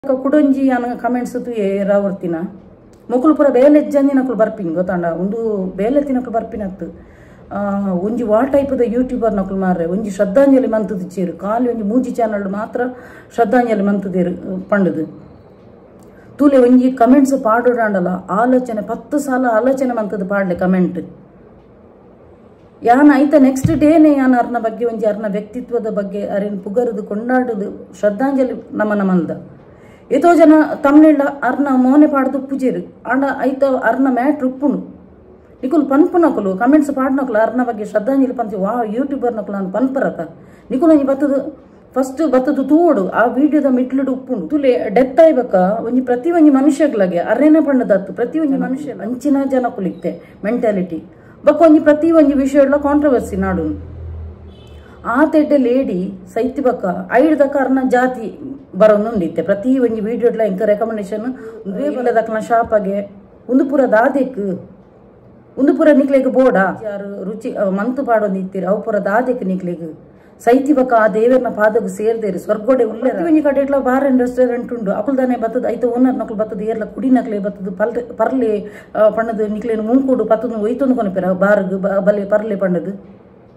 ಕುಡಂಜಿ ಅನ ಕಮೆಂಟ್ಸ್ ತು ಏರಾವರ್ತಿನ ಮೊಕುಲು ಪೂರ ಬೇಲೆಜ್ಜಂದಿ ನಕಲು ಬರ್ಪಿನ್ ಗೊತ್ತಾಂಡ ಒಂದು ಬೇಲೆತ್ತಿ ನಕಲು ಬರ್ಪಿನತ್ತು ಒಂಜಿ ವಾ ಟೈಪದ ಯೂಟ್ಯೂಬರ್ ನಕಲು ಮಾರ್ರೆ ಒಂಜಿ ಶ್ರದ್ಧಾಂಜಲಿ ಮಂತದ ಚೇರು ಖಾಲಿ ಒಂಜಿ ಮೂಜಿ ಚಾನಲ್ ಮಾತ್ರ ಶ್ರದ್ಧಾಂಜಲಿ ಮಂತದೇರು ಪಂಡದು ತೂಲೆ ಒಂಜಿ ಕಮೆಂಟ್ಸ್ ಪಾಡೋಡಾಂಡಲ್ಲ ಆಲೋಚನೆ 10 ಸಾಲ ಆಲೋಚನೆ ಮಂತದ ಪಾಡ್ಲೆ ಕಮೆಂಟ್ ಯಾನ ಐತ ನೆಕ್ಸ್ಟ್ ಡೇನೆ ಯಾನ ಅರ್ನ ಬಗ್ಗೆ ಒಂಜಿ ಅರ್ನ ವ್ಯಕ್ತಿತ್ವದ ಬಗ್ಗೆ ಅರಿನ ಪುಗರದು ಕೊಂಡಾಡುದು ಶ್ರದ್ಧಾಂಜಲಿ ನಮನ ಮಲ್ದ ಏತೋ ಜನ ತಮಿಳ ಅರ್ನ ಮೋನೆ ಪಾಡ್ದು ಪೂಜೆರು ಆಂಡ ಐತ ಅರ್ನ ಮ್ಯಾಟ್ರ್ ಉಪ್ಪುನು ನಿಕುಲು ಪನ್ಪುನಕಲು ಕಮೆಂಟ್ಸ್ ಪಾಡ್ನಕಲು ಅರ್ನ ಬಗ್ಗೆ ಶ್ರದ್ಧಾಂಜಲಿ ಪಂಚಿ ವಾ ಯೂಟ್ಯೂಬರ್ ನಕಲು ನಾನು ಪನ್ಪರಕ ನಿಕುಲು ಒಂಜಿ ಬತ್ತದು ಫಸ್ಟ್ ಬತ್ತದು ತೂಡು ಆ ವಿಡಿಯೋದ ಮಿಟ್ಲುಡು ಉಪ್ಪುನು ತುಲೆ ಡೆತ್ ಆಯ್ಬೇಕ ಒಂಜಿ ಪ್ರತಿ ಒಂಜಿ ಮನುಷ್ಯಗ್ಲಗೆ ಅರ್ರೇನೆ ಪಂಡದತ್ತು ಪ್ರತಿ ಒಂಜಿ ಮನುಷ್ಯ ಅಂಚಿನ ಜನ ಕುಲಿಕ್ತೆ ಮೆಂಟಾಲಿಟಿ ಬಕ್ಕ ಒಂಜಿ ಪ್ರತಿ ಒಂಜಿ ವಿಷಯಡ್ಲ ಕಾಂಟ್ರವರ್ಸಿ ನಾಡು ಆ ತೆಡ್ಡೆ ಲೇಡಿ ಸೈತಿ ಬಕ್ಕ ಐಡ್ದಕ್ಕ ಅರ್ನ ಜಾತಿ ಬರೋನುಂಡಿತ್ತೆ ಪ್ರತಿ ಒಂಜಿ ವಿಡಿಯೋಡ್ಲ ಇಂಕ ರೆಕಮೆಂಡೇಶನ್ ದಕ್ನ ಶಾಪಗೆ ಒಂದು ಪೂರ ದಾದೆಕ್ ಒಂದು ಪೂರ ನಿಕ್ಲೆಗ್ ಬೋಡ ಯಾರು ರುಚಿ ಮಂತು ಪಾಡೊಂದಿತ್ತೀರ ಅವು ಪೂರ ದಾದೆಕ್ ನಿಕ್ಲೆಗ್ ಸೈತಿ ಬಕ್ಕ ಆ ದೇವರನ ಪಾದಗ್ ಸೇರ್ದೇರು ಸ್ವರ್ಗೋಡೆ ಉಳ್ಳೆ ಒಂಜಿ ಕಡೆ ಇಟ್ಲ ಬಾರ್ ಅಂಡ್ ರೆಸ್ಟೋರೆಂಟ್ ಉಂಡು ಅಕುಲ್ದಾನೆ ಬತ್ತದ ಐತ ಓನರ್ ನಕಲು ಬತ್ತದ ಏರ್ಲ ಕುಡಿ ನಕ್ಲೆ ಬತ್ತದ ಪರ್ಲೆ ಪಣ್ಣದು ನಿಕ್ಲೇನು ಮುಂಕುಡು ಪತ್ತದ ಒಯ್ತೊಂದು ಕೊನಪೆರ ಬಾರ್ಗ್ ಬಲೆ ಪರ್ಲೆ ಪಂಡದು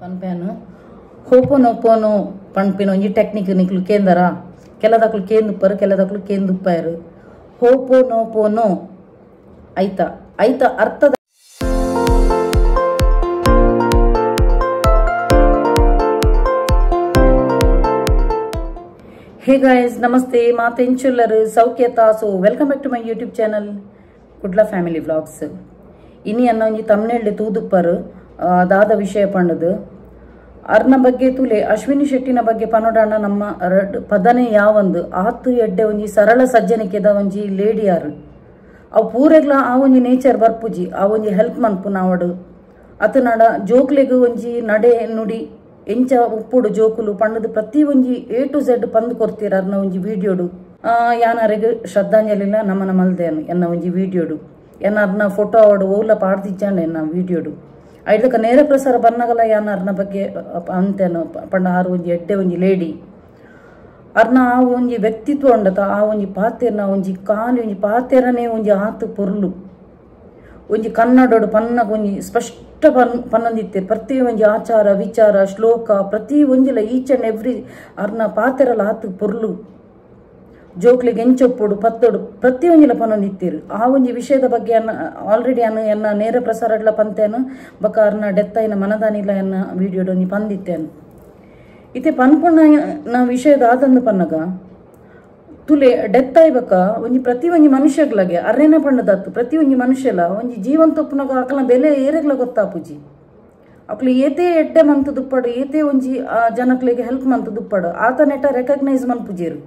ಪನ್ಪೇನು ಹೋಪೋನೋಪೋನೋ ಪಣ್ಪಿನ ಒಂಜಿ ಟೆಕ್ನಿಕ್ ನಿಕ್ಲು ಕೇಂದರ ಕೆಲದಕ್ಲು ಕೇಂದುಪ್ಪರು ಕೆಲದಕ್ಲು ಕೇಂದುಪ್ಪಾರು ಹೋಪೋನೋಪೋನೋ ಐತ ಐತ ಅರ್ಥದ Hey guys, namaste, maatenchullaru saukhyata. So welcome back to my YouTube channel, Kudla Family Vlogs. Ini anna onji thumbnail ತೂದುಪ್ಪರು ದಾದ ವಿಷಯ ಪಂಡದು ಅರ್ನ ಬಗ್ಗೆ ತುಲೆ ಅಶ್ವಿನಿ ಶೆಟ್ಟಿನ ಬಗ್ಗೆ ಪನೋಡಾಣ ನಮ್ಮ ಪದನೆ ಯಾವಂದು ಆತು ಎಡ್ಡೆ ಒಂಜಿ ಸರಳ ಸಜ್ಜನಿಕೆದ ಒಂಜಿ ಲೇಡಿ ಯಾರು ಅವು ಪೂರೆಗ್ಲ ಆ ಒಂಜಿ ನೇಚರ್ ಬರ್ಪುಜಿ ಆ ಒಂಜಿ ಹೆಲ್ಪ್ ಮನ್ಪು ನಾವಡು ಅತ ನಡ ಜೋಕ್ಲೆಗ್ ಒಂಜಿ ನಡೆ ನುಡಿ ಎಂಚ ಉಪ್ಪುಡು ಜೋಕುಲು ಪಂಡದು ಪ್ರತಿ ಒಂಜಿ A to Z ಪಂದು ಕೊರ್ತೀರ ಅರ್ನ ಒಂಜಿ ವಿಡಿಯೋಡು ಯಾನರೆಗ್ ಶ್ರದ್ಧಾಂಜಲಿನ ನಮನ ಮಲ್ದೇನು ಎನ್ನ ಒಂಜಿ ವಿಡಿಯೋಡು ಎನ್ನ ಅರ್ನ ಫೋಟೋ ಅವಡು ಓಲ ಪಾಡ್ದಿಚ್ಚಾಂಡ ಎನ್ನ ವಿಡಿಯೋಡು ಐದಕ್ಕ ನೇರ ಪ್ರಸಾರ ಬನ್ನಗಲ ಯಾನ ಅರ್ನ ಬಗ್ಗೆ ಅಂತೇನು ಪಂಡ ಆರು ಒಂಜಿ ಎಡ್ಡೆ ಒಂಜಿ ಲೇಡಿ ಅರ್ನ ಆ ಒಂಜಿ ವ್ಯಕ್ತಿತ್ವ ಉಂಡತ ಆ ಒಂಜಿ ಪಾತೆರ್ನ ಒಂಜಿ ಕಾಲಿ ಒಂಜಿ ಪಾತೆರನೇ ಒಂಜಿ ಆತು ಪೊರ್ಲು ಒಂಜಿ ಕನ್ನಡೋಡು ಪನ್ನಗ ಒಂಜಿ ಸ್ಪಷ್ಟ ಪನ್ನೊಂದಿತ್ತೇರು ಪ್ರತಿ ಒಂಜಿ ಆಚಾರ ವಿಚಾರ ಶ್ಲೋಕ ಪ್ರತಿ ಒಂಜಿಲ ಈಚ್ ಅಂಡ್ ಎವ್ರಿ ಅರ್ನ ಪಾತೆರಲ ಆತು ಪೊರ್ಲು ಜೋಕ್ಲಿಗೆ ಎಂಚೊಪ್ಪುಡು ಪತ್ತೋಡು ಪ್ರತಿ ಒಂಜಿಲ ಪನ್ನೊಂದಿತ್ತೇರು ಆ ಒಂಜಿ ವಿಷಯದ ಬಗ್ಗೆ ಆಲ್ರೆಡಿ ಎನ್ನ ನೇರ ಪ್ರಸಾರಡ್ಲ ಪಂತೇನು ಬಕ್ಕ ಅರ್ನ ಡೆತ್ ಆಯ್ನ ಮನದಾನಿಲ್ಲ ಎನ್ನ ವಿಡಿಯೋಡು ಒಂಜಿ ಪಂದಿತ್ತೇನು ಇತ್ತೆ ಪನ್ಪುಣ್ಣ ವಿಷಯದ ಆದಂದು ಪನ್ನಗ ತುಲೆ ಡೆತ್ ಆಯ್ಬೇಕ ಒಂಜಿ ಪ್ರತಿ ಒಂಜಿ ಮನುಷ್ಯಗ್ಲಗೆ ಅರ್ರೇನೆ ಪಂಡದತ್ತು ಪ್ರತಿ ಒಂಜಿ ಮನುಷ್ಯಲ ಒಂಜಿ ಜೀವಂತೊಪ್ಪುನಾಗ ಅಕಲ ಬೆಲೆ ಏರೆಗ್ಲ ಗೊತ್ತಾಪುಜಿ ಅಕ್ಲು ಏತೇ ಎಡ್ಡೆ ಮಂತು ದುಪ್ಪಡು ಏತೇ ಒಂಜಿ ಜನಕ್ಲೆಗೆ ಹೆಲ್ಪ್ ಮಂತು ದುಪ್ಪಡು ಆತ ನೆಟ ರೆಕಗ್ನೈಸ್ ಮನ್ಪುಜೇರು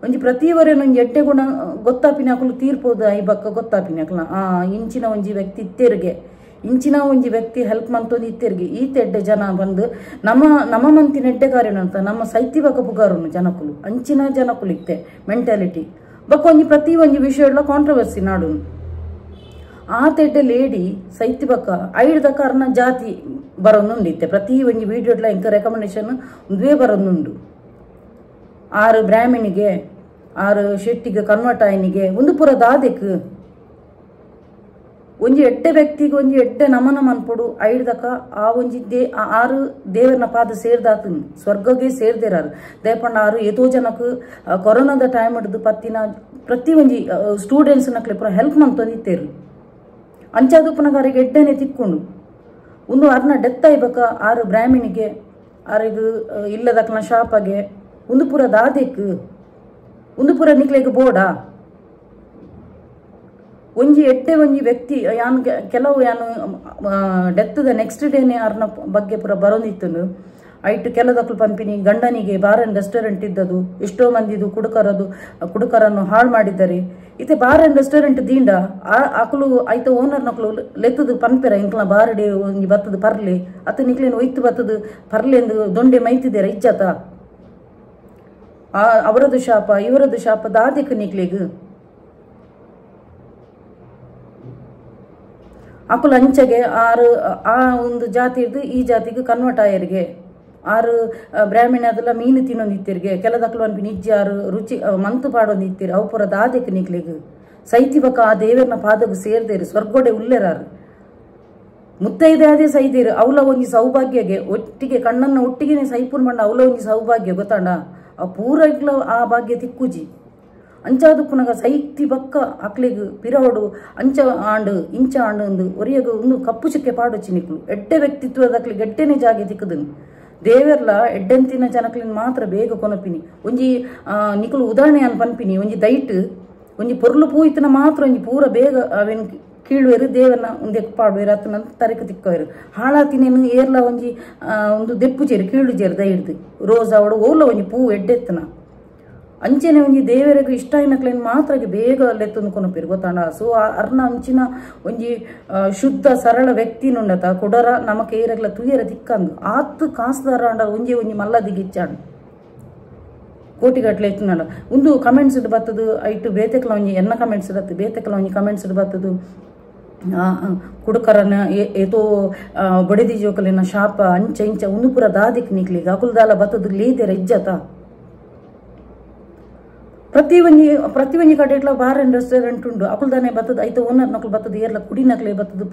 ಒಂಜಿ ಪ್ರತಿವರೇನು ಒಂಜಿ ಎಡ್ಡೆ ಗುಣ ಗೊತ್ತಾಪಿನ ಅಕಲು ತೀರ್ಪೋದು ಐಬಕ್ಕ ಗೊತ್ತಾಪಿನ ಅಕಲ ಇಂಚಿನ ಒಂಜಿ ವ್ಯಕ್ತಿ ಇತ್ತೇರಿಗೆ ಇಂಚಿನ ಒಂಜಿ ವ್ಯಕ್ತಿ ಹೆಲ್ಪ್ ಮಂತೊಂದು ಇತ್ತೇರಿಗೆ ಈತ ಎಡ್ಡೆ ಜನ ಬಂದು ನಮ್ಮ ಮಂತಿನ ಎಡ್ಡೆಗಾರೇನು ಅಂತ ನಮ್ಮ ಸೈತಿ ಬಕ್ಕ ಪುಗಾರನು ಜನಕುಲು ಅಂಚಿನ ಜನಕುಲು ಇತ್ತೆ ಮೆಂಟಾಲಿಟಿ ಬಕ್ಕ ಒಂಜಿ ಪ್ರತಿ ಒಂಜಿ ವಿಷಯಡ್ಲ ಕಾಂಟ್ರವರ್ಸಿ ನಾಡು ಆ ತೆಡ್ಡೆ ಲೇಡಿ ಸೈತಿ ಬಕ್ಕ ಐಡ್ದಕ್ಕ ಅರ್ನ ಜಾತಿ ಬರೋನುಂಡಿತ್ತೆ ಪ್ರತಿ ಒಂಜಿ ವಿಡಿಯೋಡ್ಲ ಇಂಕ ರೆಕಮೆಂಡೇಶನ್ ಒಂದೇ ಬರೋನುಂಡು ಆರು ಬ್ರಾಹ್ಮಣಿಗೆ ಆರು ಶೆಟ್ಟಿಗೆ ಕನ್ವರ್ಟ್ ಆಯ್ನಿಗೆ ಒಂದು ಪೂರ ದಾದೆಕ್ ಒಂಜಿ ಎಡ್ಡೆ ವ್ಯಕ್ತಿಗೆ ಒಂಜಿ ಎಡ್ಡೆ ನಮನ ಮನ್ಪೊಡು ಐಡ್ದಕ ಆ ಒಂಜಿ ಆರು ದೇವರನ ಪಾದ ಸೇರ್ದಾತು ಸ್ವರ್ಗಗೆ ಸೇರ್ದಿರಾರು ದೇಪಂಡ ಆರು ಏತೋ ಜನಕ್ ಕೊರೋನಾದ ಟೈಮ್ ಹಿಡ್ದು ಪತ್ತಿನ ಪ್ರತಿ ಒಂಜಿ ಸ್ಟೂಡೆಂಟ್ಸ್ ನಕ್ಲೆ ಪೂರ ಹೆಲ್ಪ್ ಮಂತೊಂದಿತ್ತೇರು ಅಂಚಾದುಪ್ಪನಗಾರಿಗೆ ಎಡ್ಡೆನೆ ತಿಕ್ಕೊಂಡು ಒಂದು ಅರ್ನ ಡೆತ್ ಆಯ್ಬೇಕ ಆರು ಬ್ರಾಹ್ಮಣಿಗೆ ಆರಿಗೂ ಇಲ್ಲದಕ್ನ ಶಾಪಗೆ ಒಂದು ಪೂರ ದಾದೆಕ್ ಒಂದು ಪೂರ ನಿಕ್ಲೆಗ್ ಬೋಡ ಒಂಜಿ ಎಡ್ಡೆ ಒಂಜಿ ವ್ಯಕ್ತಿ ಯಾನ್ ಕೆಲವು ಯಾನು ಡೆತ್ದ ನೆಕ್ಸ್ಟ್ ಡೇನೆ ಅರ್ನ ಬಗ್ಗೆ ಪೂರ ಬರೋದಿತ್ತು ಐಟ್ ಕೆಲದಕ್ಲು ಪಂಪಿನಿ ಗಂಡನಿಗೆ ಬಾರ್ ಅಂಡ್ ರೆಸ್ಟೋರೆಂಟ್ ಇದ್ದದು ಎಷ್ಟೋ ಮಂದಿದು ಕುಡುಕರನ್ನು ಹಾಳು ಮಾಡಿದ್ದಾರೆ ಇತ್ತೆ ಬಾರ್ ಅಂಡ್ ರೆಸ್ಟೋರೆಂಟ್ ದೀಂಡ ಅಕಲು ಐತ ಓನರ್ ನಕಲು ಲೆತ್ತದು ಪನ್ಪೆರ ಇಂಕ್ಲ ಬಾರಡೆ ಒಂಜಿ ಬತ್ತದು ಪರ್ಲೆ ಅತ್ತ ನಿಕ್ಲೇನು ಒಯ್ತು ಬತ್ತದು ಪರ್ಲೆ ಎಂದು ದೊಂಡೆ ಮೈತಿದ್ದೇರ ಇಜ್ಜತ ಅವರದ್ದು ಶಾಪ ಇವರದ್ದು ಶಾಪ ದಾದಿಕ್ ನಿಕ್ಲೆಗ್ ಅಕುಲು ಅಂಚಗೆ ಆರು ಆ ಒಂದು ಜಾತಿ ಇದ್ದು ಈ ಜಾತಿಗೆ ಕನ್ವರ್ಟ್ ಆಯರಿಗೆ ಆರು ಬ್ರಾಹ್ಮಣ ಅದೆಲ್ಲ ಮೀನು ತಿನ್ನೊಂದಿತ್ತಿರ್ಗೆ ಕೆಲದಕ್ಲು ಅನ್ಪಿ ನಿಜ್ಜ ಆರು ರುಚಿ ಮಂತು ಪಾಡೊಂದಿತ್ತಿರು ಅವು ಪುರ ದಾದೆಕ್ ನಿಕ್ಲಿಗೆ ಸೈತಿ ಬಕ ಆ ದೇವರನ ಪಾದకు ಸೇರ್ದೇರು ಸ್ವರ್ಗೊಡೆ ಉಲ್ಲೆರಾರು ಮುತ್ತೈದೆ ಅದೇ ಸೈದೇರು ಅವಲ ಒಂಜಿ ಸೌಭಾಗ್ಯಗೆ ಒಟ್ಟಿಗೆ ಕಣ್ಣನ್ನ ಒಟ್ಟಿಗೆ ಸೈಪುನ್ ಮಂಡ ಅವಲ ಒಂಜಿ ಸೌಭಾಗ್ಯ ಗೊತ್ತಾಂಡ ಆ ಪೂರ ಇಕ್ಲ ಆ ಭಾಗ್ಯ ತಿಕ್ಕುಜಿ ಅಂಚಾದು ಪುನಗ ಸೈತಿ ಬಕ್ಕ ಅಕ್ಲಿಗೆ ಪಿರವಡು ಅಂಚ ಆಂಡು ಇಂಚ ಆಂಡು ಒಂದು ಒರಿಯಗ ಒಂದು ಕಪ್ಪು ಚಿಕ್ಕೆ ಪಾಡೊಚ್ಚಿ ನಿಕ್ಲು ಎಡ್ಡೆ ವ್ಯಕ್ತಿತ್ವದಕ್ಲಿಗೆ ಎಡ್ಡೆನೆ ಜಾಗೆ ತಿಕ್ಕದನು ದೇವೆರ್ಲ ಎಡ್ಡೆಂತಿನ ಜನಕ್ಲಿನ ಮಾತ್ರ ಬೇಗ ಕೊನಪಿನಿ ಒಂಜಿ ನಿಕುಲು ಉದಾಹರಣೆ ಅನ್ ಪನ್ಪಿನಿ ಒಂಜಿ ದೈಟ್ ಒಂಜಿ ಪೊರ್ಲು ಪೂಯಿತನ ಮಾತ್ರ ಒಂಜಿ ಪೂರ ಬೇಗ ಅವೇನು ಕೀಳುವೆರು ದೇವನ ಒಂದೆ ಪಾಡುವೆರು ಅತನ ತರಕ ತಿಕ್ಕವೆರು ಹಾಳಾತಿನೇನು ಏರ್ಲ ಒಂಜಿ ಒಂದು ದೆಪ್ಪು ಚೇರು ಕೀಳು ಚೇರು ದೈಡ್ದು ರೋಸ್ ಅವಡು ಓಲ ಒಂಜಿ ಪೂ ಎಡ್ಡೆತ್ತನ ಅಂಚೆನೆ ಒಂಜಿ ದೇವರಿಗೆ ಇಷ್ಟ ಆಯ್ನಕ್ಲೇನು ಮಾತ್ರ ಬೇಗ ಲೆತ್ತೊಂದು ಕೊನಪಿರು ಗೊತ್ತಾಂಡ ಸೊ ಅರ್ನ ಅಂಚಿನ ಒಂಜಿ ಶುದ್ಧ ಸರಳ ವ್ಯಕ್ತಿ ನುಂಡತ ಕೊಡರ ನಮಕ್ ಏರಗ್ಲ ತುಯ್ಯರ ತಿಕ್ಕಂದು ಆತ್ ಕಾಸ್ದಾರ ಅಂಡ ಒಂಜಿ ಒಂಜಿ ಮಲ್ಲದಿಗಿಚ್ಚಾಂಡು ಕೋಟಿಗಟ್ಲೆ ಎತ್ತಿನಾಡ ಒಂದು ಕಮೆಂಟ್ಸ್ ಇಡ್ ಬರ್ತದು ಐಟು ಬೇತೆಕ್ಲ ಒಂಜಿ ಎನ್ನ ಕಮೆಂಟ್ಸ್ ಇರತ್ತೆ ಬೇತೆಕ್ಲ ಒಂಜಿ ಕಮೆಂಟ್ಸ್ ಇಡ್ ಬರ್ತದು ಕುಡುಕರನ ಏತೋ ಬಡಿದಿ ಜೋಕಲಿನ ಶಾಪ ಅಂಚ ಇಂಚ ಒಂದು ಪುರ ದಾದಿಕ್ ನಿಕ್ಲಿಗೆ ಅಕುಲ್ದಾಲ ಬತ್ತದು ಲೇದೆರ ಇಜ್ಜತ ಪ್ರತಿ ಒಂಜಿ ಕಡೆ ಇಟ್ಲ ಬಾರ್ ಅಂಡ್ ರೆಸ್ಟೋರೆಂಟ್ ಉಂಡು ಅಕುಲ್ದಾನೆ ಬತ್ತದ ಐತ ಓನರ್ ನಕ್ಲು ಬತ್ತದ ಏರ್ಲ ಕುಡಿ ನಕ್ಲೆ ಬತ್ತದು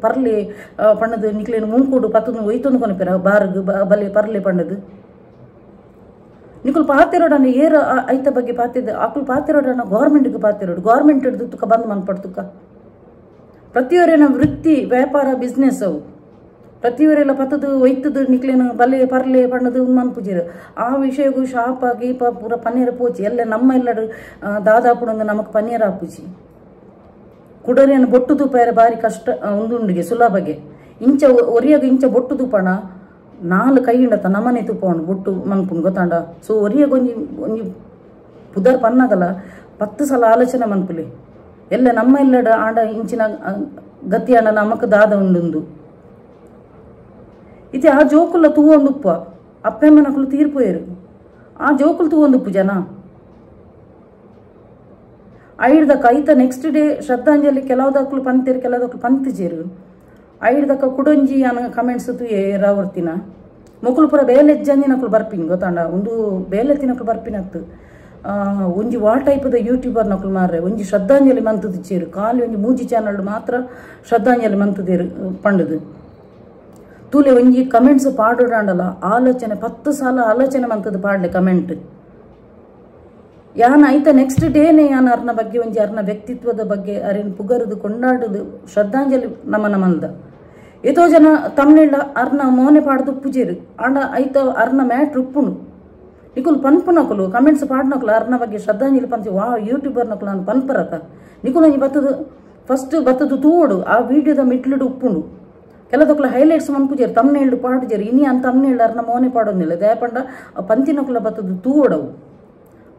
ಪರ್ಲೆ ಪಣ್ಣದು ನಿಕ್ಲೇನು ಮುಂಕುಡು ಪತ್ತದು ಒಯ್ತೊಂದು ಕೊನಪೆರ ಬಾರ್ಗ್ ಬಲೆ ಪರ್ಲೆ ಪಣ್ಣದು ನಿಕುಲು ಪಾತಿರೋಡನ್ನ ಏರ ಐತ ಬಗ್ಗೆ ಪಾತಿದ್ದ ಅಕುಲು ಪಾತಿರೋಡನ್ನ ಗೌರ್ಮೆಂಟ್ಗೆ ಪಾತಿರೋಡು ಗೌರ್ಮೆಂಟ್ ಹಿಡ್ದು ತುಕ ಬಂದ್ ಮನ್ಪಡ್ತುಕ ಪ್ರತಿಯೊರೇನ ವೃತ್ತಿ ವ್ಯಾಪಾರ ಬಿಸ್ನೆಸ್ ಅವು ಪ್ರತಿಯೊರೆಲ್ಲ ಪತ್ತದು ಒಯ್ತದು ನಿಕ್ಲೇನು ಬಲೆ ಪರ್ಲೆ ಪಣ್ಣದು ಮನ್ಪುಜಿರು ಆ ವಿಷಯಗೂ ಶಾಪ ಗೀಪ ಪೂರ ಪನ್ನೀರ ಪೋಚಿ ಎಲ್ಲ ನಮ್ಮ ಎಲ್ಲರೂ ದಾದಾಪುಡೊಂದು ನಮಕ್ ಪನ್ನೀರ ಹಾಪುಜಿ ಕುಡರೇನು ಬೊಟ್ಟು ತೂಪಾಯರ ಬಾರಿ ಕಷ್ಟ ಒಂದುಂಡಿಗೆ ಸುಲಭಗೆ ಇಂಚ ಒರಿಯಾಗ ಇಂಚ ಬೊಟ್ಟು ತೂಪಣ 4 ಕೈ ಇಂಡತ ನಮನೆ ತುಪ್ಪವನು ಬೊಟ್ಟು ಮನ್ಪುನ್ ಗೊತ್ತಾಂಡ ಸೊ ಒರಿಯಾಗ ಒಂಜಿ ಪುದರ್ ಪನ್ನಗಲ 10 ಸಲ ಆಲೋಚನೆ ಮನ್ಪುಲೆ ಎಲ್ಲ ನಮ್ಮ ಎಲ್ಲಡ ಆಂಡ ಇಂಚಿನ ಗತಿ ಆಂಡ ನಮಕ್ ದಾದ ಉಂಡು ಇತಿ ಆ ಜೋಕುಲ್ಲ ತೂವೊಂದುಪ್ಪ ಅಪ್ಪೆಮ್ಮನಕುಲು ತೀರ್ಪೋಯರು ಆ ಜೋಕುಲು ತೂವೊಂದುಪ್ಪು ಜನ ಐಡ್ದಕ್ಕ ಐತ ನೆಕ್ಸ್ಟ್ ಡೇ ಶ್ರದ್ಧಾಂಜಲಿ ಕೆಲವುದಕ್ಕಲು ಪಂತೇರು ಕೆಲವುದಕ್ಕಲು ಪಂತಿಜೇರು ಐಡ್ದಕ್ಕ ಕುಡೊಂಜಿ ಅನ ಕಮೆಂಟ್ಸ್ ತೂಯೆ ರಾವರ್ತಿನ ಮೊಕುಲು ಪುರ ಬೇಲೆಜ್ಜಂಜಿನಕುಲು ಬರ್ಪಿನ್ ಗೊತ್ತಾಂಡ ಒಂದು ಬೇಲೆತ್ತಿನಕುಲು ಬರ್ಪಿನತ್ತು ಒಂಜಿ ವಾಲ್ ಟೈಪದ ಯೂಟ್ಯೂಬರ್ ನಕುಲು ಮಾರ್ರೆ ಒಂಜಿ ಶ್ರದ್ಧಾಂಜಲಿ ಮಂತುದಿಚ್ಚೇರು ಖಾಲಿ ಒಂಜಿ ಮೂಜಿ ಚಾನಲ್ ಮಾತ್ರ ಶ್ರದ್ಧಾಂಜಲಿ ಮಂತುದೇರು ಪಂಡದು ತೂಲೆ ಒಂಜಿ ಕಮೆಂಟ್ಸ್ ಪಾಡೋಡಾಂಡಲ ಆಲೋಚನೆ 10 ಸಲ ಆಲೋಚನೆ ಮಂತದ್ದು ಪಾಡ್ಲೆ ಕಮೆಂಟ್ ಯಾನ ಐತ ನೆಕ್ಸ್ಟ್ ಡೇನೆ ಯಾನ ಅರ್ನ ಬಗ್ಗೆ ಒಂಜಿ ಅರ್ನ ವ್ಯಕ್ತಿತ್ವದ ಬಗ್ಗೆ ಅರೇನು ಪುಗರದು ಕೊಂಡಾಡುದು ಶ್ರದ್ಧಾಂಜಲಿ ನಮನ ಮಂದ ಏತೋ ಜನ ತಮ್ನೆಳ್ಳ ಅರ್ನ ಮೋನೆ ಪಾಡ್ದು ಪುಜೇರು ಆಂಡ ಐತ ಅರ್ನ ಮ್ಯಾಟ್ರ್ ಉಪ್ಪುನು ನಿಕುಲು ಪನ್ಪುನಕುಲು ಕಮೆಂಟ್ಸ್ ಪಾಡ್ನಕುಲು ಅರ್ನ ಬಗ್ಗೆ ಶ್ರದ್ಧಾಂಜಲಿ ಪಂಚಿ ವಾ ಯೂಟ್ಯೂಬರ್ ನಕುಲು ನಾನು ಪನ್ಪರತ ನಿಕುಲು ಒಂಜಿ ಬತ್ತದು ಫಸ್ಟ್ ಬತ್ತದು ತೂವಡು ಆ ವಿಡಿಯೋದ ಮಿಟ್ಲುಡು ಉಪ್ಪುನು ಕೆಲದಕ್ಕಲ ಹೈಲೈಟ್ಸ್ ಮನ್ಪುಜೇರು ತಮ್ನೆಳ್ಳು ಪಾಡ್ಜೇರು ಇನಿ ಅಂತ ತಮ್ನೆಳ್ಳು ಅರ್ನ ಮೋನೆ ಪಾಡೋದಿಲ್ಲ ದಯಪಂಡ ಪಂತಿನಕುಲ ಬತ್ತದು ತೂವಡವು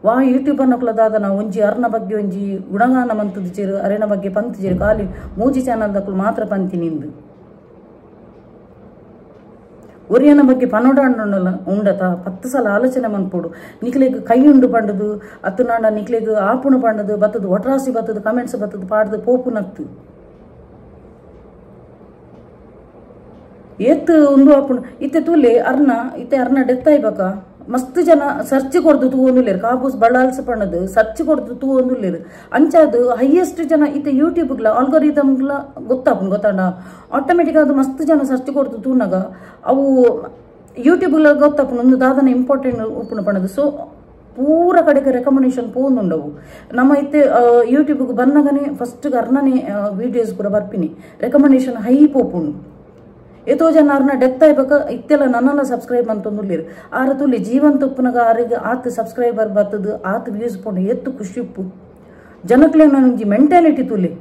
ವಾ ಯೂಟ್ಯೂಬರ್ ನಕುಲ ದಾದನ ಒಂಜಿ ಅರ್ನ ಬಗ್ಗೆ ಒಂಜಿ ಗುಣಗಾನ ಮಂತುದಿಚೇರು ಅರೆನ ಬಗ್ಗೆ ಪಂತಿಜೇರು ಖಾಲಿ ಮೂಜಿ ಚಾನಲ್ ದಕ್ಕಲು ಮಾತ್ರ ಪಂತಿ ನಿಂದು ಒರಿಯನ ಬಗ್ಗೆ ಪನೋಡಾಂಡುಂಡಲ್ಲ ಉಂಡತ 10 ಸಲ ಆಲೋಚನೆ ಮನ್ಪೋಡು ನಿಕ್ಲೆಗ್ ಕೈ ಉಂಡು ಪಂಡದು ಅತ್ತು ನಾಂಡ ನಿಕ್ಲೆಗ್ ಆಪುಣು ಪಂಡದು ಬತ್ತದು ಒಟ್ರಾಸಿ ಬತ್ತದು ಕಮೆಂಟ್ಸ್ ಬತ್ತದು ಪಾಡ್ದು ಪೋಪು ನತ್ತು ಏತ್ ಒಂದು ಆಪುಣು ಇತ್ತೆ ತೂಲೆ ಅರ್ನ ಡೆತ್ ಆಯ್ಬಕ ಮಸ್ತ್ ಜನ ಸರ್ಚ್ ಕೊಡ್ದು ತೂವೊಂದುಲ್ಲೇರು ಕಾಬೂಸ್ ಬಳ್ಳಾಲ್ಸ ಪಣ್ಣದು ಸರ್ಚ್ ಕೊಡ್ದು ತೂವೊಂದುಲ್ಲೇರು ಅಂಚಾದು ಹೈಯೆಸ್ಟ್ ಜನ ಇತ್ತೆ ಯೂಟ್ಯೂಬ್ಗ್ಲ ಆಲ್ಗೋರಿದಮ್ಗ್ಲ ಗೊತ್ತಾಂಡ ಆಟೋಮೆಟಿಕ್ ಅದು ಮಸ್ತ್ ಜನ ಸರ್ಚ್ ಕೊಡ್ದು ತೂನಾಗ ಅವು ಯೂಟ್ಯೂಬ್ಗ್ಲ ಗೊತ್ತಾಪುನು ಒಂದು ದಾದನ ಇಂಪಾರ್ಟೆಂಟ್ ಉಪ್ಪುನು ಪಣ್ಣದು ಸೊ ಪೂರ ಕಡೆಗೆ ರೆಕಮೆಂಡೇಶನ್ ಪೋನುಂಡವು ನಮ್ಮ ಇತ್ತೆ ಯೂಟ್ಯೂಬ್ಗೆ ಬಂದಾಗನೇ ಫಸ್ಟ್ ಅರ್ನನೇ ವಿಡಿಯೋಸ್ ಕೂಡ ಬರ್ಪಿನಿ ರೆಕಮೆಂಡೇಶನ್ ಹೈ ಪೋಪುಂಡು ಏತೋ ಜನ ಅರ್ನ ಡೆತ್ ಆಯ್ಬೇಕ ಇತ್ತೆಲ್ಲ ನನ್ನೆಲ್ಲ ಸಬ್ಸ್ಕ್ರೈಬ್ ಅಂತಂದುಲ್ಲೇರು ಆರ ತುಲಿ ಜೀವಂತ ಉಪ್ಪುನಾಗ ಆರಿಗೆ ಆತ್ ಸಬ್ಸ್ಕ್ರೈಬರ್ ಬರ್ತದು ಆತ್ ವ್ಯೂಸ್ ಪೋಂಡು ಎತ್ತು ಖುಷಿ ಉಪ್ಪು ಜನಕ್ಲೇನು ಒಂಜಿ ಮೆಂಟಾಲಿಟಿ ತುಲಿ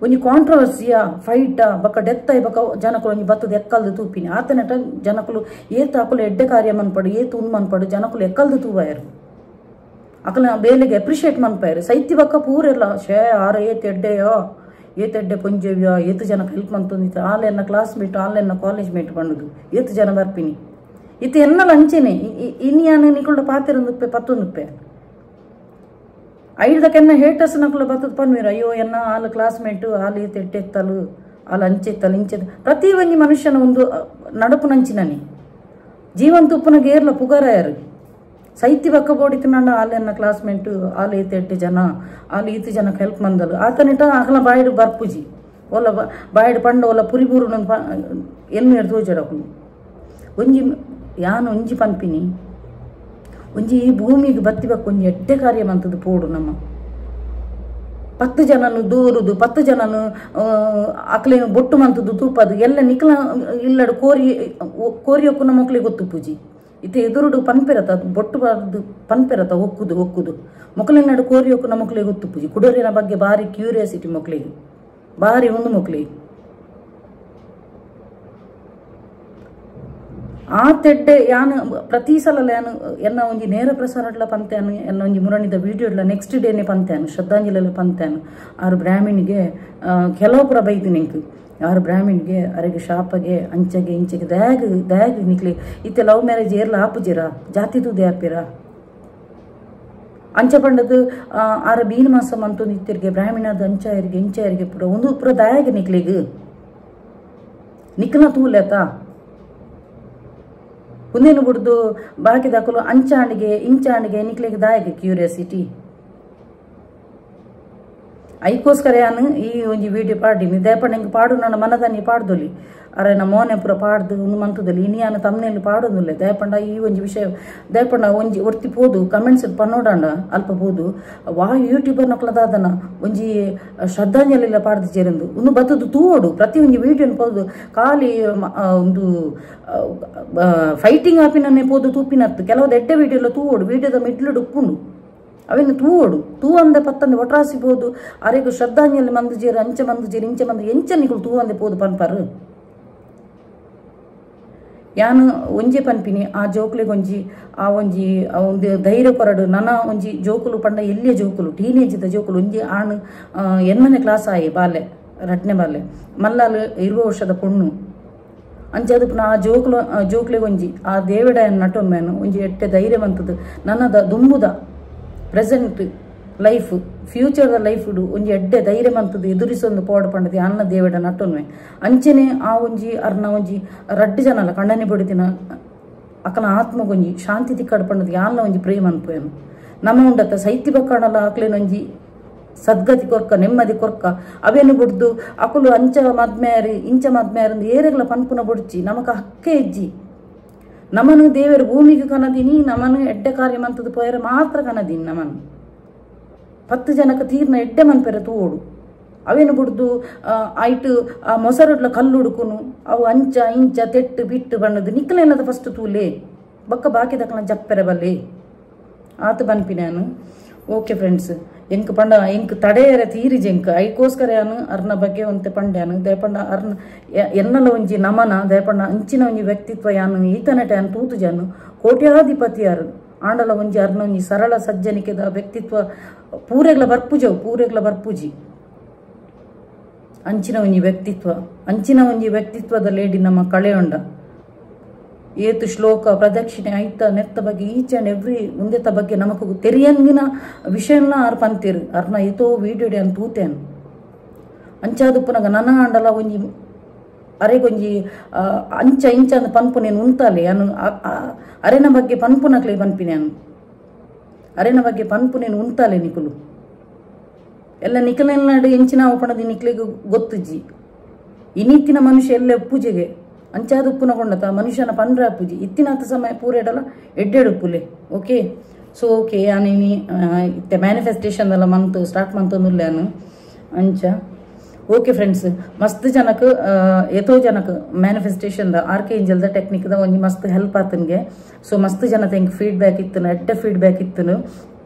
ಒಂಜಿ ಕಾಂಟ್ರವರ್ಸಿಯಾ ಫೈಟಾ ಬಕ್ಕ ಡೆತ್ ಆಯ್ಬೇಕ ಜನಕುಲು ಒಂಜಿ ಬತ್ತದ ಎಕ್ಕಲ್ದು ತೂಪಿನಿ ಆತನಟ ಜನಕುಲು ಏತ್ ಅಕುಲು ಎಡ್ಡೆ ಕಾರ್ಯ ಮನ್ಪಡು ಏತ್ ಉನ್ ಮನ್ಪಡು ಜನಕುಲು ಎಕ್ಕಲ್ದು ತೂವಾಯರು ಅಕಲ ಬೇಲೆಗೆ ಅಪ್ರಿಷಿಯೇಟ್ ಮನ್ಪಾಯರು ಸೈತಿ ಬಕ್ಕ ಪೂರೆಲ್ಲ ಶೇ ಆರ ಏತ್ ಎಡ್ಡೆಯೋ ಏತೆಡ್ಡೆ ಪೊಂಜೆವ್ಯ ಏತು ಜನ ಹೆಲ್ಪ್ ಮಂತೊಂದಿತ್ತು ಆಲೆನ್ನ ಕ್ಲಾಸ್ಮೇಟ್ ಆಲೆನ್ನ ಕಾಲೇಜ್ ಮೇಟ್ ಬಂಡುದು ಏತು ಜನ ಬರ್ಪಿನಿ ಇತ್ತು ಎನ್ನಲ ಅಂಚೆನೆ ಇನಿಯಾನೆ ನಿಕುಲ್ಡ ಪಾತಿರೊಂದುಪ್ಪೆ 11 ಐದಕ್ಕೆನ್ನ ಹೇಟರ್ಸ್ ನಕುಲು ಬತ್ತದ ಪನ್ವೀರ ಅಯ್ಯೋ ಎನ್ನ ಆಲ ಕ್ಲಾಸ್ಮೇಟ್ ಆಲ ಏತು ಎಟ್ಟೆತ್ತಲು ಆಲ ಅಂಚೆತ್ತಲು ಇಂಚೆತ್ತ ಪ್ರತಿ ಒಂಜಿ ಮನುಷ್ಯನ ಒಂದು ನಡಪು ನಂಚಿನನಿ ಜೀವನ್ ತುಪ್ಪನ ಗೇರ್ಲ ಪುಗಾರಾಯರು ಸೈತಿ ಬಕ್ಕ ಬೋಡಿತು ನನ್ನ ಆಲೆನ್ನ ಕ್ಲಾಸ್ಮೇಟ್ ಆಲೆ ಎಟ್ಟು ಜನ ಆಲೆ ಈತು ಜನಕ್ಕೆ ಹೆಲ್ಪ್ ಮಂದಲು ಆತನಿಟ ಅಕಲ ಬಾಯಿಡು ಬರ್ಪುಜಿ ಒಲ್ಲ ಬಾಯಿಡು ಪಂಡ ಒಲ್ಲ ಪುರಿಬೂರು ಎಲ್ಲಿ ತೋಜಡಕು ಒಂಜಿ ಯಾನು ಒಂಜಿ ಪಂಪಿನಿ ಒಂಜಿ ಈ ಭೂಮಿಗೆ ಬತ್ತಿಬೇಕು ಒಂಜಿ ಎಡ್ಡೆ ಕಾರ್ಯ ಮಂತದ್ದು ಪೋಡು ನಮ್ಮ 10 ಜನನು ದೂರುದು 10 ಜನನು ಅಕ್ಲೇನು ಬೊಟ್ಟು ಮಂತದ್ದು ತೂಪದು ಎಲ್ಲ ನಿಕ್ಲ ಇಲ್ಲಡು ಕೋರಿಯೊಕ್ಕುನ ಮಕ್ಳಿಗೆ ಗೊತ್ತು ಪೂಜಿ ಇತ್ತೆ ಎದುರುಡು ಪನ್ಪೆರತ ಬೊಟ್ಟು ಬಾರ್ದು ಪನ್ಪೆರತ ಒಕ್ಕುದು ಮಕ್ಕಳಿನಡು ಕೋರಿಯೊಕ್ಕುನ ಮಕ್ಳಿಗೆ ಗೊತ್ತು ಪೂಜಿ ಕುಡೋರಿನ ಬಗ್ಗೆ ಭಾರಿ ಕ್ಯೂರಿಯಾಸಿಟಿ ಮಕ್ಳಿಗೆ ಭಾರಿ ಒಂದು ಮಕ್ಳಿಗೆ ಆ ತೆಡ್ಡೆ ಯಾನು ಪ್ರತಿ ಸಲ ಯಾನು ಎನ್ನ ಒಂಜಿ ನೇರ ಪ್ರಸಾರಡ್ಲ ಪಂತ್ಯಾನು ಎನ್ನ ಒಂಜಿ ಮುರಣಿದ ವಿಡಿಯೋಡ್ಲ ನೆಕ್ಸ್ಟ್ ಡೇನೆ ಪಂತ್ಯಾನು ಶ್ರದ್ಧಾಂಜಲಿ ಪಂತ್ಯಾನು ಆರು ಬ್ರಾಹ್ಮಣಿಗೆ ಕೆಲವು ಪುರ ಬೈದು ನಿಂಕು ಆರು ಬ್ರಾಹ್ಮಣಿಗೆ ಅರೆಗೆ ಶಾಪಗೆ ಅಂಚಗೆ ಇಂಚಗೆ ದ್ಯಾಗ್ ನಿಕ್ಲಿ ಇತ್ತೆ ಲವ್ ಮ್ಯಾರೇಜ್ ಏರ್ಲ ಆಪುಜಿರ ಜಾತಿದು ದ್ಯಾಪಿರ ಅಂಚ ಪಂಡದು ಆರ ಬೀನ್ ಮಾಸ ಮಂತು ನಿತ್ತಿರ್ಗೆ ಬ್ರಾಹ್ಮಣದ ಅಂಚಾಯರಿಗೆ ಇಂಚಾಯರಿಗೆ ಪುರ ಒಂದು ಪುರ ದಾಯಾಗ ನಿಕ್ಲಿಗೆ ನಿಕ್ಲ ತೂಲೆತ ಒಂದೇನು ಬಿಡ್ದು ಬಾಕಿ ದಾಖಲು ಅಂಚಾಣಿಗೆ ಇಂಚಾಣಿಗೆ ನಿಕ್ಲಿಗೆ ದಾಯಗೆ ಕ್ಯೂರಿಯಾಸಿಟಿ ಐಕೋಸ್ಕರ ಯಾನು ಈ ಒಂಜಿ ವಿಡಿಯೋ ಪಾಡಿನಿ ದೇಪಣ್ಣ ಹಿಂಗೆ ಪಾಡು ನನ್ನ ಮನದಾನಿ ಪಾಡ್ದೊಲಿ ಅರೆ ನಮ್ಮ ಮೋನೆ ಪುರ ಪಾಡ್ದು ಒಂದು ಮಂತದಲ್ಲಿ ಇನಿಯಾನ ತಮ್ಮನೇಲಿ ಪಾಡೋದಿಲ್ಲ ದೇಪಂಡ ಈ ಒಂಜಿ ವಿಷಯ ದೇಪಣ್ಣ ಒಂಜಿ ಒರ್ತಿ ಪೋದು ಕಮೆಂಟ್ಸ್ ಪನ್ನೋಡಾಂಡ ಅಲ್ಪ ಪೋದು ಯೂಟ್ಯೂಬರ್ ನಕ್ಲದಾದನ ಒಂಜಿ ಶ್ರದ್ಧಾಂಜಲಿ ಪಾಡ್ದು ಸೇರಂದು ಒಂದು ಬತ್ತದು ತೂವೋಡು ಪ್ರತಿ ಒಂಜಿ ವಿಡಿಯೋನ ಪೋದು ಖಾಲಿ ಒಂದು ಫೈಟಿಂಗ್ ಆಪಿನೇ ಪೋದು ತೂಪಿನತ್ತು ಕೆಲವು ಎಡ್ಡೆ ವಿಡಿಯೋಲ್ಲ ತೂವೋಡು ವಿಡಿಯೋದ ಮಿಡ್ಲು ಉಪ್ಪುಂಡು ಅವೇನು ತೂವೋಡು ತೂ ಅಂದೆ ಪತ್ತಂದೆ ಒಟ್ರಾಸಿ ಪೋದು ಅರೆಗೂ ಶ್ರದ್ಧಾಂಜಲಿ ಮಂದು ಜೀರು ಅಂಚೆ ಮಂದು ಜೀರು ಇಂಚೆ ಮಂದು ಎಂಚನಿಗಳು ತೂ ಅಂದೆ ಪೋದು ಪನ್ಪರು ಯಾನು ಒಂಜೆ ಪನ್ಪಿನಿ ಆ ಜೋಕ್ಲಿಗೆ ಒಂಜಿ ಆ ಒಂಜಿ ಒಂದು ಧೈರ್ಯ ಕೊರಡು ನನ್ನ ಒಂಜಿ ಜೋಕುಲು ಪಂಡ ಎಲ್ಲಿಯ ಜೋಕುಲು ಟೀನೇಜಿದ ಜೋಕುಲು ಒಂಜಿ ಆಣು ಎನ್ಮನೆ ಕ್ಲಾಸ್ ಆಯೆ ಬಾಲೆ ರಡ್ನೆ ಬಾಲೆ ಮಲ್ಲಾಲು 20 ವರ್ಷದ ಪೊಣ್ಣು ಅಂಚದು ನಾ ಜೋಕ್ಲಿಗೆ ಒಂಜಿ ಆ ದೇವಡ ನಟೋನ್ ಮೇನು ಒಂಜಿ ಎಟ್ಟೆ ಧೈರ್ಯವಂತದ್ದು ನನ್ನದ ದುಂಬುದ ಪ್ರೆಸೆಂಟ್ ಲೈಫ್ ಫ್ಯೂಚರ್ದ ಲೈಫ್ ಒಂಜಿ ಎಡ್ಡೆ ಧೈರ್ಯವಂತದ್ದು ಎದುರಿಸೊಂದು ಪೋಡ ಪಂಡದಿ ಅನ್ನ ದೇವಡ ನಟೋನ್ವೆ ಅಂಚನೆ ಆ ಒಂಜಿ ಅರ್ನ ಒಂಜಿ ರಡ್ಡು ಜನಲ್ಲ ಕಂಡನೆ ಬಡಿದಿನ ಅಕಲ ಆತ್ಮಗೊಂಜಿ ಶಾಂತಿ ತಿಕ್ಕಡ ಪಂಡದಿ ಯಾಲ್ನ ಒಂಜಿ ಪ್ರೇಮ ಅನ್ಪೋಯನು ನಮ್ಮ ಉಂಡತ್ತ ಸೈತಿ ಬಕ್ಕಣಲ್ಲ ಅಕ್ಲೇನೊಂಜಿ ಸದ್ಗತಿ ಕೊರ್ಕ ನೆಮ್ಮದಿ ಕೊರ್ಕ ಅವೇನು ಬಿಡ್ದು ಅಕುಲು ಅಂಚ ಮದ್ಮ್ಯಾರಿ ಇಂಚ ಮದ್ಮ್ಯಾರಂದು ಏರೆಗ್ಲ ಪನ್ಪುನ ಬುಡ್ಚಿ ನಮಕ ಹಕ್ಕೆ ಹೆಜ್ಜಿ ನಮನು ದೇವರು ಭೂಮಿಗೆ ಕನದಿನಿ ನಮನು ಎಡ್ಡೆ ಕಾರ್ಯ ಮಂತದ್ದು ಪೋಯರ ಮಾತ್ರ ಕನದೀನಿ ನಮನು 10 ಜನಕ್ಕೆ ತೀರ್ನ ಎಡ್ಡೆ ಮನ್ಪೆರ ತೂಡು ಅವೇನು ಬಿಡ್ದು ಆಯ್ತು ಆ ಮೊಸರಡ್ಲ ಕಲ್ಲು ಹುಡುಕುನು ಅವು ಅಂಚ ಇಂಚ ತೆಟ್ಟು ಬಿಟ್ಟು ಬಣ್ಣದು ನಿಕ್ಕಲೆಲ್ಲದ ಫಸ್ಟ್ ತೂಲೆ ಬಕ್ಕ ಬಾಕಿ ದಕ್ಕನ ಜಪ್ಪೆರೆ ಬಲ್ಲೆ ಆತ ಬನ್ಪಿ ನಾನು ಓಕೆ ಫ್ರೆಂಡ್ಸ್ ಎಂಕ್ ಪಂಡ ಎಂಕ್ ತಡೆಯರೆ ತೀರಿ ಜೆಂಕ್ ಐಕೋಸ್ಕರ ಯಾನು ಅರ್ನ ಬಗ್ಗೆ ಒಂತೆ ಪಂಡ್ಯಾನು ದಯಪಂಡ ಅರ್ನ ಎನ್ನಲ ಒಂಜಿ ನಮನ ದಯಪಂಡ ಅಂಚಿನ ಒಂಜಿ ವ್ಯಕ್ತಿತ್ವ ಯಾನು ಈತನಟೆ ಯಾನು ತೂತು ಜಾನು ಕೋಟ್ಯಾಧಿಪತಿ ಯಾರು ಆಂಡಲ ಒಂಜಿ ಅರ್ನ ಒಂಜಿ ಸರಳ ಸಜ್ಜನಿಕೆದ ವ್ಯಕ್ತಿತ್ವ ಪೂರೆಗ್ಲ ಬರ್ಪುಜಿ ಅಂಚಿನ ಒಂಜಿ ವ್ಯಕ್ತಿತ್ವದ ಲೇಡಿ ನಮ್ಮ ಕಳೆಯೊಂಡ ಏತು ಶ್ಲೋಕ ಪ್ರದಕ್ಷಿಣೆ ಐತ ನೆತ್ತ ಬಗ್ಗೆ ಈಚ್ ಆ್ಯಂಡ್ ಎವ್ರಿ ಮುಂದೆತ್ತ ಬಗ್ಗೆ ನಮಕು ತೆರಿಯಂಗಿನ ವಿಷಯನ ಆರು ಪಂತೀರು ಅರ್ನ ಏತೋ ವಿಡಿಯೋಡಿ ಅಂತ ತೂತೇನು ಅಂಚಾದುಪ್ಪನಾಗ ನನ್ನ ಆಂಡಲ ಒಂಜಿ ಅರೆಗೊಂಜಿ ಅಂಚ ಇಂಚ ಅಂದ ಪನ್ಪು ನೇನು ಉಂಟಾಲೆ ಅನು ಅರೆನ ಬಗ್ಗೆ ಪನ್ಪುನಕ್ಲೆ ಪನ್ಪಿನೇನು ಅರೆನ ಬಗ್ಗೆ ಪನ್ಪು ನೇನು ಉಂಟಾಲೆ ನಿಕುಲು ಎಲ್ಲ ನಿಕಲೆಲ್ಲಾಡು ಎಂಚಿನ ಪಣದಿ ನಿಕ್ಲಿಗೆ ಗೊತ್ತುಜ್ಜಿ ಇನ್ನಿತ್ತಿನ ಮನುಷ್ಯ ಎಲ್ಲ ಪೂಜೆಗೆ ಅಂಚಾದ ಉಪ್ಪುನ ಕೊಂಡತ ಮನುಷ್ಯನ ಪಂಡ್ರ ಪೂಜೆ ಇತ್ತಿನಾಥ ಸಮಯ ಪೂರೆಡಲ್ಲ ಎಡ್ಡೆಡು ಉಪ್ಪುಲೆ ಓಕೆ ಸೊ ಓಕೆ ಯಾನೇನಿ ಇತ್ತೆ ಮ್ಯಾನಿಫೆಸ್ಟೇಷನ್ ಎಲ್ಲ ಮಂತ್ ಸ್ಟಾರ್ಟ್ ಮಂತೊಂದುಲ್ಲಾನು ಅಂಚ ಓಕೆ ಫ್ರೆಂಡ್ಸ್ ಮಸ್ತ್ ಜನಕ್ಕೆ ಎತೋ ಜನಕ್ಕೆ ಮ್ಯಾನಿಫೆಸ್ಟೇಷನ್ದ ಆರ್ಕೇಂಜಲ್ದ ಟೆಕ್ನಿಕ್ದ ಒಂಜಿ ಮಸ್ತ್ ಹೆಲ್ಪ್ ಆತನ್ಗೆ ಸೊ ಮಸ್ತ್ ಜನ ತೆಂಗೆ ಫೀಡ್ಬ್ಯಾಕ್ ಇತ್ತನು ಎಡ್ಡೆ ಫೀಡ್ಬ್ಯಾಕ್ ಇತ್ತನು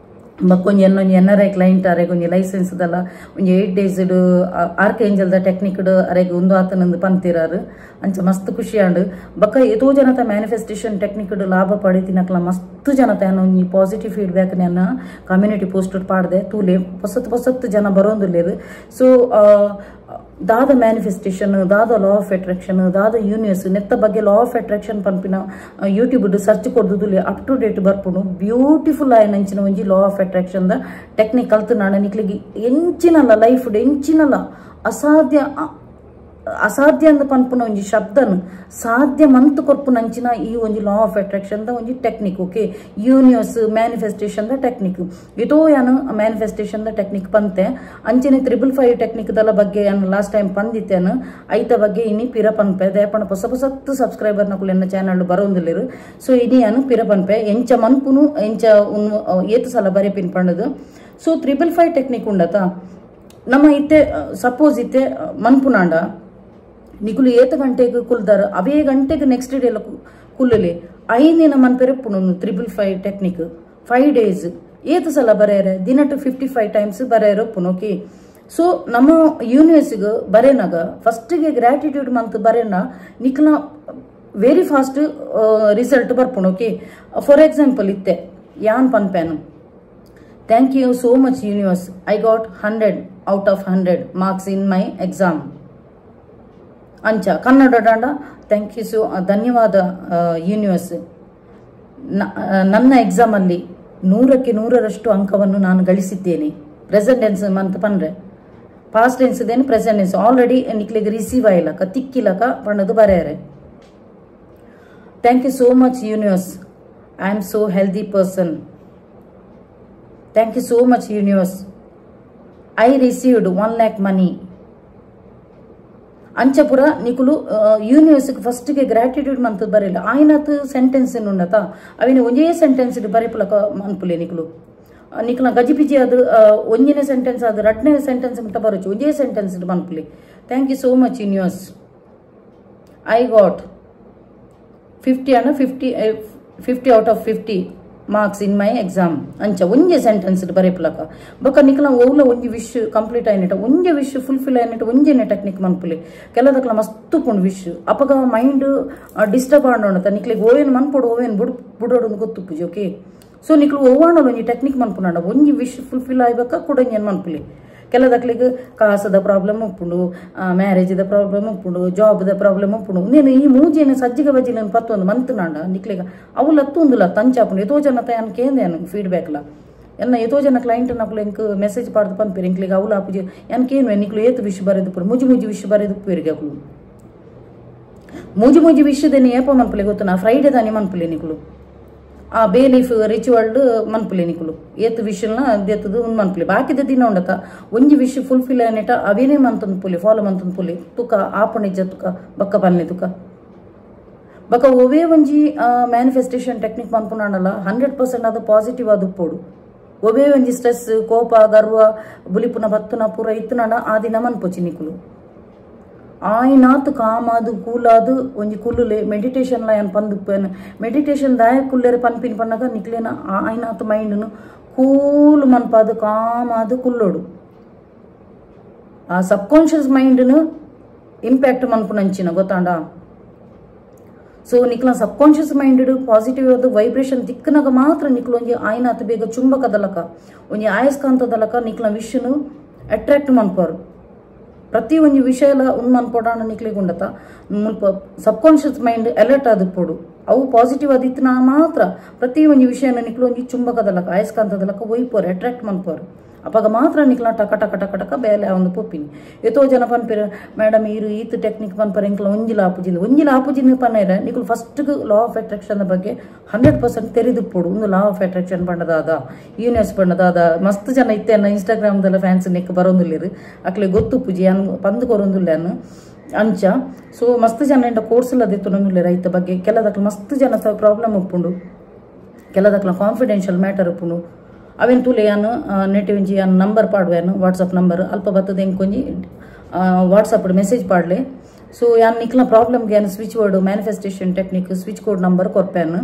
ಬಕ್ಕೊಂಜಿ ಎನ್ನೊಂಜಿ NRI ಕ್ಲೈಂಟ್ ಅರೆಗೆ ಒಂಜಿ ಲೈಸೆನ್ಸ್ದಲ್ಲ ಒಂಜಿ 8 days ಆರ್ಕೇಂಜಲ್ದ ಟೆಕ್ನಿಕ್ಡ್ ಅರೆಗೆ ಒಂದು ಆತನಂದು ಪಂತಿರಾರು ಅಂಚ ಮಸ್ತ್ ಖುಷಿ ಆಂಡು ಬಕ್ಕ ಎತೋ ಜನತ ಮ್ಯಾನಿಫೆಸ್ಟೇಷನ್ ಟೆಕ್ನಿಕ್ಡ್ ಲಾಭ ಪಡಿತಿನಕ್ಲ ಮಸ್ತ್ ಜನತ ಒಂಜಿ ಪಾಸಿಟಿವ್ ಫೀಡ್ಬ್ಯಾಕ್ ನನ್ನ ಕಮ್ಯುನಿಟಿ ಪೋಸ್ಟ್ ಪಾಡ್ದೆ ತೂಲೆ ಹೊಸತ್ತು ಜನ ಬರೋಂದುಲ್ಲೇರು ಸೊ ದಾದ ಮ್ಯಾನಿಫೆಸ್ಟೇಷನ್ ದಾದ ಲಾ ಆಫ್ ಅಟ್ರಾಕ್ಷನ್ ದಾದ ಯೂನಿವರ್ಸ್ ನೆತ್ತ ಬಗ್ಗೆ ಲಾ ಆಫ್ ಅಟ್ರಾಕ್ಷನ್ ಪಂಪಿನ ಯೂಟ್ಯೂಬ್ ಸರ್ಚ್ ಕೊಡ್ದುಲೆ ಅಪ್ ಟು ಡೇಟ್ ಬರ್ಪುಡು ಬ್ಯೂಟಿಫುಲ್ ಆಯ್ನ ಅಂಚಿನ ಒಂಜಿ ಲಾ ಆಫ್ ಅಟ್ರಾಕ್ಷನ್ ದ ಟೆಕ್ನಿಕ್ ಕಲ್ತು ನಾಡ ನಿಕ್ಲಿಗೆ ಎಂಚಿನಲ್ಲ ಲೈಫ್ ಎಂಚಿನಲ್ಲ ಅಸಾಧ್ಯ ಅಸಾಧ್ಯ ಅಂದ ಪನ್ಪುನ ಒಂಜಿ ಶಬ್ದನು ಸಾಧ್ಯ ಮಂತ್ ಕೊರ್ಪುನಂಚಿನ ಈ ಒಂಜಿ ಲಾ ಆಫ್ ಅಟ್ರಾಕ್ಷನ್ ದ ಒಂಜಿ technique. Okay, universe manifestation the technique ಇದೋ ಯಾನು ಮ್ಯಾನಿಫೆಸ್ಟೇಷನ್ ದ ಟೆಕ್ನಿಕ್ ಪಂತೆ ಅಂಚನೆ 555 ಟೆಕ್ನಿಕ್ ದಲ ಬಗ್ಗೆ ಯಾನು ಲಾಸ್ಟ್ ಟೈಮ್ ಪಂದಿತ್ತೇನು ಐತ ಬಗ್ಗೆ ಇನಿ ಪಿರ ಪನ್ಪೆ ದಯಪಣ ಹೊಸ ಹೊಸತ್ತು ಸಬ್ಸ್ಕ್ರೈಬರ್ ನಕುಲು ಎನ್ನ ಚಾನಲ್ ಬರೋಂದಿಲ್ಲೇರು. ಸೊ ಇನಿ ಯಾನು ಪಿರ ಪನ್ಪೆ ಎಂಚ ಮನ್ಪುನು ಎಂಚ ಏತು ಸಲ ಬರೆ ಪಿನ್ ಪಂಡದು. ಸೊ 555 ಟೆಕ್ನಿಕ್ ಉಂಡತ ನಮ್ಮ ಇತ್ತೆ ಸಪೋಸ್ ಇತ್ತೆ ಮನ್ಪುನಾಂಡ ನಿಕುಲು ಏತ ಗಂಟೆಗೆ ಕುಲ್ದಾರ ಅವೇ ಗಂಟೆಗೆ ನೆಕ್ಸ್ಟ್ ಡೇ ಎಲ್ಲ ಕುಲ್ಲಲೆ 5 ದಿನ ಮನ್ಪೆರೆಪ್ಪುನು 555 ಟೆಕ್ನಿಕ್ 5 days ಏತು ಸಲ ಬರೆಯರೆ ದಿನಟ್ಟು 55 ಟೈಮ್ಸ್ ಬರೆಯರಪ್ಪುನು. ಓಕೆ, ಸೊ ನಮ್ಮ ಯೂನಿವರ್ಸಿಗೆ ಬರೇನಾಗ ಫಸ್ಟಿಗೆ ಗ್ರಾಟಿಟ್ಯೂಡ್ ಮಂತ್ ಬರೇನ ನಿಕ್ಲ ವೆರಿ ಫಾಸ್ಟ್ ರಿಸಲ್ಟ್ ಬರ್ಪುನು. ಓಕೆ, ಫಾರ್ ಎಕ್ಸಾಂಪಲ್ ಇತ್ತೆ ಯಾನ್ ಪನ್ಪೇನು Thank you so much universe. I got 100 out of 100 marks in my exam. Ancha Kannada danda thank you so ಧನ್ಯವಾದ ಯೂನಿವರ್ಸ್. ನನ್ನ ಎಕ್ಸಾಮ್ ಅಲ್ಲಿ 100ಕ್ಕೆ 100ರಷ್ಟು ಅಂಕವನ್ನು ನಾನು ಗಳಿಸಿದ್ದೇನೆ. ಪ್ರೆಸೆಂಟ್ ಟೆನ್ಸ್ ಅಂತ ಪಂದ್ರೆ ಪಾಸ್ಟ್ ಟೆನ್ಸ್ ದೇನು ಪ್ರೆಸೆಂಟ್ ಟೆನ್ಸ್ ಆಲ್ರೆಡಿ ನಿಕ್ಲಿಗೆ ರಿಸೀವ್ ಆಯ್ಲಕ ತಿಕ್ಕಿಲಕ ಪಣ್ಣದು ಬರೆಯರೆ. Thank you so much universe. I am so healthy person. Thank you so much universe. I received 1 lakh money. ಅಂಚಪುರ ನಿಕುಲು ಯೂನಿವರ್ಸ್ ಫಸ್ಟ್ ಗೆ ಗ್ರಾಟಿಟ್ಯೂಡ್ ಮಂತ್ ಬರೆಯಲ್ಲ ಆಯ್ನತ್ ಸೆಂಟೆನ್ಸ್ ಉಂಡತ ಅವಿನ ಒಂಜೇ ಸೆಂಟೆನ್ಸ್ ಬರೆಪುಲಕ ಅನ್ಪುಲೆ ನಿಕುಲು ನಿಕುಲ ಗಜಿಪಿಜಿ ಅದು ಒಂಜನೇ ಸೆಂಟೆನ್ಸ್ ಅದು 2ನೇ ಸೆಂಟೆನ್ಸ್ ಮುಟ್ಟ ಬರೋಚು ಒಂಜೇ ಸೆಂಟೆನ್ಸ್ ಮನ್ಪುಲೆ. Thank you so much universe. I got 50 out of 50 marks in my exam. ಅಂಚ ಒಂಜೆ ಸೆಂಟೆನ್ಸ್ ಬರೆಪುಲಕ ಬೊಕ ನಿಕಲ ಓಲ ಒಂಜಿ ವಿಶ್ ಕಂಪ್ಲೀಟ್ ಆಯ್ನಟ ಒಂಜೆ ವಿಶ್ ಫುಲ್ಫಿಲ್ ಆಯ್ನಟ ಒಂಜೆನೆ ಟೆಕ್ನಿಕ್ ಮನ್ಪುಲೆ ಕೆಲದಕ್ಲ ಮಸ್ತ್ ಪುಂಡು ವಿಶ್ ಅಪಗ ಮೈಂಡ್ ಡಿಸ್ಟರ್ಬ್ ಆಂಡೋಣತ ನಿಕ್ಲಿಗೆ ಓವೇನು ಮನ್ಪೊಡು ಓವೇನು ಬುಡೋಡು ಗೊತ್ತುಪ್ಪುಜಿ. ಓಕೆ, ಸೊ ನಿಕ್ಲು ಓವಾಂಡೋಳು ಒಂಜಿ ಟೆಕ್ನಿಕ್ ಮನ್ಪುನಾಂಡ ಒಂಜಿ ವಿಶ್ ಫುಲ್ಫಿಲ್ ಆಯ್ಬೇಕ ಕುಡಂಜನ್ ಮನ್ಪುಲೆ. ಕೆಲದಕ್ಲಿಗೆ ಕಾಸದ ಪ್ರಾಬ್ಲಮ್ ಉಪ್ಪುಂಡು, ಮ್ಯಾರೇಜ್ದ ಪ್ರಾಬ್ಲಮ್ ಉಪ್ಪುಂಡು, ಜಾಬ್ದ ಪ್ರಾಬ್ಲಮ್ ಉಪ್ಪುಂಡು. ನೀನು ಈ ಮೂಜೇನು ಸಜ್ಜಿಗೆ ಬಜ್ಜಿನ ಪತ್ತೊಂದು ಮಂತ್ನಾಂಡ ನಿಕ್ಲಿಗ ಅವು ಲತ್ತುಂದುಲ ತಂಚಾಪುಂಡು ಎತೋ ಜನ ತಯಾನು ಕೇಂದೆ ಫೀಡ್ಬ್ಯಾಕ್ಲ ಎನ್ನ ಎತೋ ಜನ ಕ್ಲೈಂಟ್ ನಕ್ಲು ಎಂಕ್ ಮೆಸೇಜ್ ಪಾಡ್ದು ಪಂಪಿರಿ ಇಂಕ್ಲಿಗೆ ಅವಳು ಆಪುಜಿ ಎನ್ಕೇನು ನಿಕ್ಲು ಏತು ವಿಷ್ ಬರೆದು ಪುರು ಮುಜಿ ವಿಷ್ ಬರೆದು ಪೇರಿಗೆ ಅಕ್ಲು ಮೂಜಿ ವಿಷಯದೇನೆ ಏಪ ಮನ್ಪುಲೆ ಗೊತ್ತು ನಾ ಫ್ರೈಡೆ ದಾನಿ ಮನ್ಪುಲೆ ನಿಕ್ಲು ಆ ಬೇಲೀಫ್ ರಿಚುವಲ್ಡ್ ಮನ್ಪುಲೆ ನಿಕುಲು ಏತ್ ವಿಷಲ್ನ ದೇತದು ಮನ್ಪುಲೆ ಬಾಕಿದ ದಿನ ಉಂಡತ ಒಂಜಿ ವಿಷ್ ಫುಲ್ಫಿಲ್ ಆಯ್ನೆಟ ಅವೇನೇ ಮಂತಂದು ಪುಲಿ ಫಾಲೋ ಮಂತಂದು ಪುಲಿ ತುಕ ಆಪಣಿಜ ತುಕ ಬಕ್ಕ ಬನ್ನೆ ತುಕ ಬಕ ಒವೇ ಒಂಜಿ ಮ್ಯಾನಿಫೆಸ್ಟೇಷನ್ ಟೆಕ್ನಿಕ್ ಮನ್ಪುನಾಂಡಲ್ಲ 100% ಅದು ಪಾಸಿಟಿವ್ ಅದು ಉಪ್ಪೋಡು. ಒವೇ ಒಂಜಿ ಸ್ಟ್ರೆಸ್ ಕೋಪ ಗರ್ವ ಬುಲಿಪುನ ಬತ್ತುನ ಪೂರ ಇತ್ತುನಾಂಡ ಆ ದಿನ ಮನ್ಪೊಚ್ಚಿ ನಿಕುಲು ಆಯ್ನಾತ್ ಕಾಮಾದು ಕೂಲಾದು ಒಂಜಿ ಕುಲ್ಲುಲೆ ಮೆಡಿಟೇಷನ್ ಲ ಏನ್ ಪಂದುಪ್ಪೇನು ಮೆಡಿಟೇಷನ್ ದಾಯ ಕುಲ್ಲೇರೆ ಪನ್ಪಿನ ಪನ್ನಾಗ ನಿಕ್ಲೇನ ಆಯ್ನಾತ್ ಮೈಂಡ್ನು ಕೂಲ್ ಮನ್ಪಾದು ಕಾಮಾದು ಕುಲ್ಲೋಡು ಆ ಸಬ್ ಕಾನ್ಷಿಯಸ್ ಮೈಂಡ್ನು ಇಂಪ್ಯಾಕ್ಟ್ ಮನ್ಪುನಂಚಿನ ಗೊತ್ತಾಂಡ. ಸೊ ನಿಕ್ಲ ಸಬ್ ಕಾನ್ಷಿಯಸ್ ಮೈಂಡ್ ಪಾಸಿಟಿವ್ ಆದ ವೈಬ್ರೇಷನ್ ತಿಕ್ಕನಾಗ ಮಾತ್ರ ನಿಕ್ಲು ಒಂಜಿ ಆಯ್ನಾತ್ ಬೇಗ ಚುಂಬಕದಲಕ ಒಂಜಿ ಆಯಸ್ಕಾಂತದಲಕ ನಿಕ್ಲ ವಿಷನು ಅಟ್ರಾಕ್ಟ್ ಮನ್ಪಾರು. ಪ್ರತಿ ಒಂದು ವಿಷಯ ಮನ್ಪೊಡಾಣ ನಿಕ್ಲಿಗೆ ಉಂಡತ ಮುಲ್ಪ ಸಬ್ ಕಾನ್ಷಿಯಸ್ ಮೈಂಡ್ ಅಲರ್ಟ್ ಆದಿಪ್ಪೋಡು ಅವು ಪಾಸಿಟಿವ್ ಆದಿತ್ತು ಮಾತ್ರ ಪ್ರತಿ ಒಂದು ವಿಷಯನ ನಿಕ್ಲು ಒಂಜಿ ಚುಂಬಕದಲಕ ಆಯಸ್ಕಾಂತದಲಕ ಒಯ್ಪೋರು ಅಟ್ರಾಕ್ಟ್ ಮನ್ಪೋರು ಅಪಾಗ ಮಾತ್ರ ನಿಕ್ಲ ಟಕ ಟಕ ಟಕ ಟಕ ಬೇಲೆ ಒಂದು ಪೊಪ್ಪಿನಿ ಎತೋ ಜನ ಪನ್ಪೇರ ಮೇಡಮ್ ಈತ್ ಟೆಕ್ನಿಕ್ ಪನ್ಪರ ಇಂಕ್ಲ ಒಂಜಿಲ ಆಪುಜಿನ ಪನ್ನೇರ ನಿಕ್ಲು ಫಸ್ಟ್ ಲಾ ಆಫ್ ಅಟ್ರಾಕ್ಷನ್ ಬಗ್ಗೆ 100% ತೆರೆದಿಪ್ಪೋಡು ಒಂದು ಲಾ ಆಫ್ ಅಟ್ರಾಕ್ಷನ್ ಪಂಡದಾದ ಯೂನಿವರ್ಸ್ ಪಂಡದಾದ ಮಸ್ತ್ ಜನ ಇತ್ತೆ ಅನ್ನ ಇನ್ಸ್ಟಾಗ್ರಾಮ್ದಲ್ಲ ಫ್ಯಾನ್ಸ್ ನೆಕ್ ಬರೋದಿಲ್ಲರು ಅಕ್ಲೆ ಗೊತ್ತುಪ್ಪುಜಿ ಅನ್ ಪಂದು ಕೊರೊಂದಿಲ್ಲ ಅನ್ನು ಅಂಚ. ಸೊ ಮಸ್ತ್ ಜನ ಎಂಟ ಕೋರ್ಸ್ ಎಲ್ಲ ದಿತ್ತೊಂದಿಲ್ಲ ರೈತ ಬಗ್ಗೆ ಕೆಲದಕ್ಲ ಮಸ್ತ್ ಜನ ಪ್ರಾಬ್ಲಮ್ ಉಪ್ಪುಂಡು ಕೆಲದಕ್ಲ ಕಾನ್ಫಿಡೆನ್ಷಿಯಲ್ ಮ್ಯಾಟರ್ ಉಪ್ಪುಂಡು ಅವೇನು ತುಲೆ ಯಾನು ನೆಟ್ ಒಂಜಿ ಯಾನು ನಂಬರ್ ಪಾಡುವೇನು ವಾಟ್ಸಪ್ ನಂಬರ್ ಅಲ್ಪ ಬರ್ತದೆ ಎಂಕೊಂಜಿ ವಾಟ್ಸಪ್ ಮೆಸೇಜ್ ಪಾಡ್ಲೆ. ಸೊ ಯಾನು ನಿಕ್ಲ ಪ್ರಾಬ್ಲಮ್ಗೆ ಯಾನು switch word manifestation technique switch code number ಕೊರ್ಪೇನು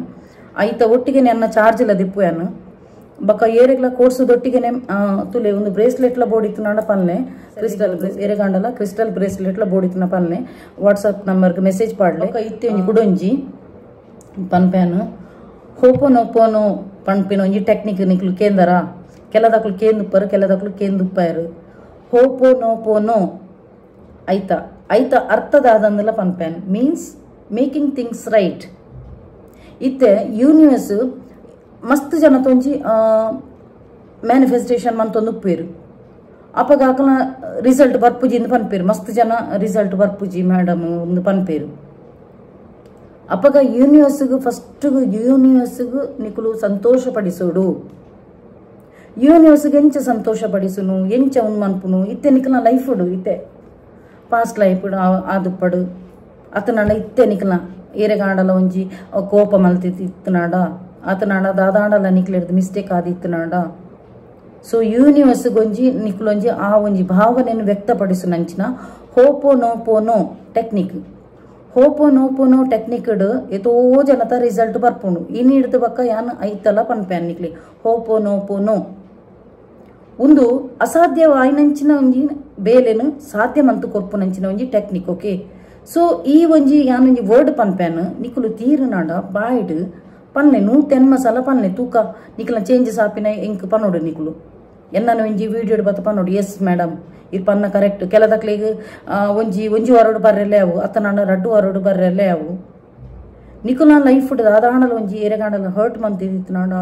ಐತ ಒಟ್ಟಿಗೆ ನನ್ನ ಚಾರ್ಜ್ ಇಲ್ಲ ದಿಪ್ಪುವೇನು ಬಕ್ಕ ಏರೆಗ್ಲ ಕೋರ್ಸದೊಟ್ಟಿಗೆ ತುಲೆ ಒಂದು ಬ್ರೇಸ್ಲೆಟ್ಲ ಬೋಡಿತ್ತು ನಾಡ ಪಲ್ಲೆ ಕ್ರಿಸ್ಟಲ್ ಎರೆಗಾಂಡಲ ಕ್ರಿಸ್ಟಲ್ ಬ್ರೇಸ್ಲೆಟ್ಲ ಬೋಡಿತ್ತು ಪಲ್ಲೆ ವಾಟ್ಸಪ್ ನಂಬರ್ಗೆ ಮೆಸೇಜ್ ಪಾಡ್ಲೆ ಇತ್ತೆ ಒಂಜಿ ಗುಡೊಂಜಿ ಪನ್ಪೇನು ಹೋಪೋನೋಪೋನು ಪನ್ಪಿನ ಒಂಜಿ ಟೆಕ್ನಿಕ್ ನಿಕ್ಲು ಕೇಂದರ ಕೆಲದಕ್ಲು ಕೇಂದುಪ್ಪರು ಕೆಲದಕ್ಲು ಕೇಂದುಪ್ಪಾರು ಹೋಪೋನೋಪೋನೋ ಐತ ಅರ್ಥದಾದಂದಲ ಪನ್ಪೇನ್ ಮೀನ್ಸ್ ಮೇಕಿಂಗ್ ಥಿಂಗ್ಸ್ ರೈಟ್. ಇತ್ತೆ ಯೂನಿವರ್ಸ್ ಮಸ್ತ್ ಜನ ತೊಂಜಿ ಮ್ಯಾನಿಫೆಸ್ಟೇಷನ್ ಮಂತೊಂದು ಉಪ್ಪೇರು ಅಪ್ಪಗ ಆಕಲ ರಿಸಲ್ಟ್ ಬರ್ಪುಜಿ ಇಂದು ಪನ್ಪೇರು ಮಸ್ತ್ ಜನ ರಿಸಲ್ಟ್ ಬರ್ಪುಜಿ ಮೇಡಮ್ ಒಂದು ಪನ್ಪೇರು ಅಪ್ಪಗ ಯೂನಿವರ್ಸ್ಗೂ ಫಸ್ಟ್ಗೂ ಯೂನಿವರ್ಸ್ಗೂ ನಿಕುಲು ಸಂತೋಷ ಪಡಿಸೋಡು ಯೂನಿವರ್ಸ್ಗೆ ಎಂಚ ಸಂತೋಷ ಪಡಿಸುನು ಎಂಚ ಉನ್ ಮನ್ಪುನು ಇತ್ತೆ ನಿಕಲ್ನ ಲೈಫ್ ಉಡು ಇತ್ತೆ ಪಾಸ್ಟ್ ಲೈಫ್ ಆದುಪ್ಪಡು ಅತನಾಡ ಇತ್ತೆ ನಿಕಲ್ನ ಏರೆಗಾಡಲ ಒಂಜಿ ಕೋಪ ಮಲ್ತಿತ್ತಿನಾಡ ಅತನಾಡ ದಾದಾಂಡಲ ನಿಕ್ಲೆಡ್ದು ಮಿಸ್ಟೇಕ್ ಆದಿತ್ತನಾಡ ಸೊ ಯೂನಿವರ್ಸ್ ಗೊಂಜಿ ನಿಕ್ಲೊಂಜಿ ಆ ಒಂಜಿ ಭಾವನೆಯನ್ನು ವ್ಯಕ್ತಪಡಿಸು ನಂಚಿನ ಹೋಪೋನೋಪೋನೋ ಟೆಕ್ನಿಕ್ ಹೋಪೋನೋಪೋನೋ ಟೆಕ್ನಿಕ್ ಎತೋ ಜನತ ರಿಸಲ್ಟ್ ಬರ್ಪುಂಡು ಇನ್ನು ಹಿಡ್ದು ಬಕ್ಕ ಯಾನ್ ಐತಲ್ಲ ಪನ್ಪ್ಯಾನ್ ನಿಕ್ಲಿ ಹೋಪೋನೋಪೋನೋ ಒಂದು ಅಸಾಧ್ಯವಾಯಿನಂಚಿನ ಒಂಜಿ ಬೇಲೆನು ಸಾಧ್ಯಮಂತು ಕೊರ್ಪುನಂಚಿನ ಒಂಜಿ ಟೆಕ್ನಿಕ್ ಓಕೆ ಸೊ ಈ ಒಂಜಿ ಯಾನೊಂಜಿ ವರ್ಡ್ ಪನ್ಪ್ಯಾನ್ ನಿಕುಲು ತೀರುನಾಡ ಬಾಯ್ಡ್ ಪನ್ನೆ 100 ಮಸಾಲ ಪನ್ನೆ ತೂಕ ನಿಕಲ್ನ ಚೇಂಜಸ್ ಆಪಿನ ಎಂಕ್ ಪನ್ನೋಡು ನಿಕುಲು ಎನ್ನ ಒಂಜಿ ವಿಡಿಯೋ ಬತ್ತ ಪನ್ನೋಡು ಎಸ್ ಮೇಡಮ್ ಇದು ಪನ್ನ ಕರೆಕ್ಟ್ ಕೆಲದಕ್ಲಿಗೆ ಒಂಜಿ ವಾರೋಡು ಬರ್ರೆಲ್ಲೇ ಅವು ಅತ್ತನಾಡ 2 ವಾರೋಡು ಬರ್ರೆಲ್ಲೇ ಅವು ನಿಕುಲ ಲೈಫ್ ದಾದಾಂಡಲ ಒಂಜಿ ಏರೆಗಾಂಡಲ ಹರ್ಟ್ ಮಂತಿದಿತ್ತನಾಡ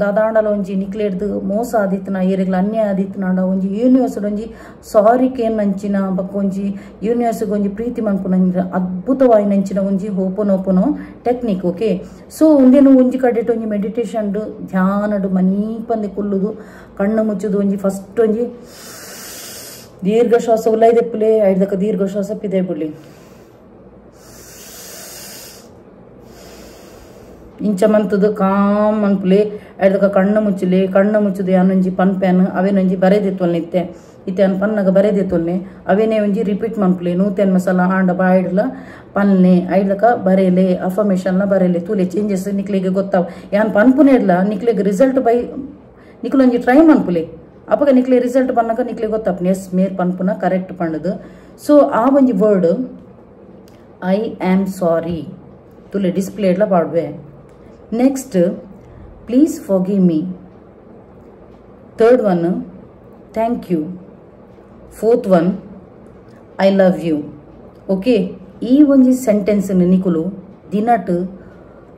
ದಾದಾಂಡಲ ಒಂಜಿ ನಿಕ್ಲೆಡ್ದು ಮೋಸ ಆದಿತ್ತನ ಏರೆಗ್ಲ ಅನ್ಯಾಯ ಆದಿತ್ತನಾಡ ಒಂಜಿ ಯೂನಿವರ್ಸ್ ಒಂಜಿ ಸಾರಿ ಕೇನ್ ನಂಚಿನ ಬಕ್ಕ ಒಂಜಿ ಯೂನಿವರ್ಸ್ ಒಂಜಿ ಪ್ರೀತಿ ಮನ್ಪುನ ಅದ್ಭುತವಾಗಿ ನಂಚಿನ ಒಂಜಿ ಹೋಪೋನೋಪೋನೋ ಟೆಕ್ನಿಕ್ ಓಕೆ ಸೊ ಒಂದೇನು ಒಂಜಿ ಕಡೆಟ್ ಒಂಜಿ ಮೆಡಿಟೇಷನ್ ಧ್ಯಾನಡು ಮನೀಪಂದೆ ಕುಲ್ಲುದು ಕಣ್ಣು ಮುಚ್ಚುದು ಒಂಜಿ ಫಸ್ಟ್ ಒಂಜಿ ದೀರ್ಘ ಶ್ವಾಸ ಉಲ್ಲೈದೆಪ್ಪುಲೆ ಐದಕ್ಕ ದೀರ್ಘ ಶ್ವಾಸ ಪಿದೆ ಬಿಡ್ಲಿ ಇಂಚ ಮಂತದು ಕಾಮ್ ಮನ್ಪುಲೆ ಐದಕ್ಕ ಕಣ್ಣು ಮುಚ್ಚುದು ಯಾನೊಂಜಿ ಪನ್ಪ್ಯಾನ್ ಅವೇನೊಂಜಿ ಬರೆದಿತ್ತೊಲ್ನೆ ಇತ್ತೆ ಅನ್ ಪನ್ನಗ ಬರೆದಿತ್ತೊಲ್ನೆ ಅವೇನೇ ಒಂಜಿ ರಿಪೀಟ್ ಮನ್ಪುಲೆ 100 ಮಸಾಲ ಆಂಡ ಬಾಯ್ಡ್ಲ ಪನ್ನೆ ಐದಕ್ಕ ಬರೆಯಲೆ ಅಫರ್ಮೇಷನ್ಲ ಬರೆಯಲೆ ತೂಲೆ ಚೇಂಜಸ್ ನಿಕ್ಲಿಗೆ ಗೊತ್ತಾವ್ ಯಾನ್ ಪನ್ಪುನೆ ಇಡ್ಲ ನಿಕ್ಲಿಗೆ ರಿಸಲ್ಟ್ ಬೈ ನಿಕ್ಲೊಂಜಿ ಟ್ರೈ ಮನ್ಪುಲೆ ಅಪ್ಪಗ ನಿಕ್ಲೆ ರಿಸಲ್ಟ್ ಪನ್ನಗ ನಿಕ್ಲೆ ಗೊತ್ತಾಪ್ನೆ ಎಸ್ ಮೇರ್ ಪನ್ಪುನ ಕರೆಕ್ಟ್ ಪಂಡದು ಸೊ ಆ ಒಂಜಿ ವರ್ಡ್ ಐ ಆಮ್ ಸಾರಿ ತುಲೆ ಡಿಸ್ಪ್ಲೇ ಇಡ್ಲ ಪಾಡ್ವೆ next please forgive me third one thank you fourth one I love you okay ಈ ಒಂಜಿ ಸೆಂಟೆನ್ಸ್ ನಿಕುಲು ದಿನಟ್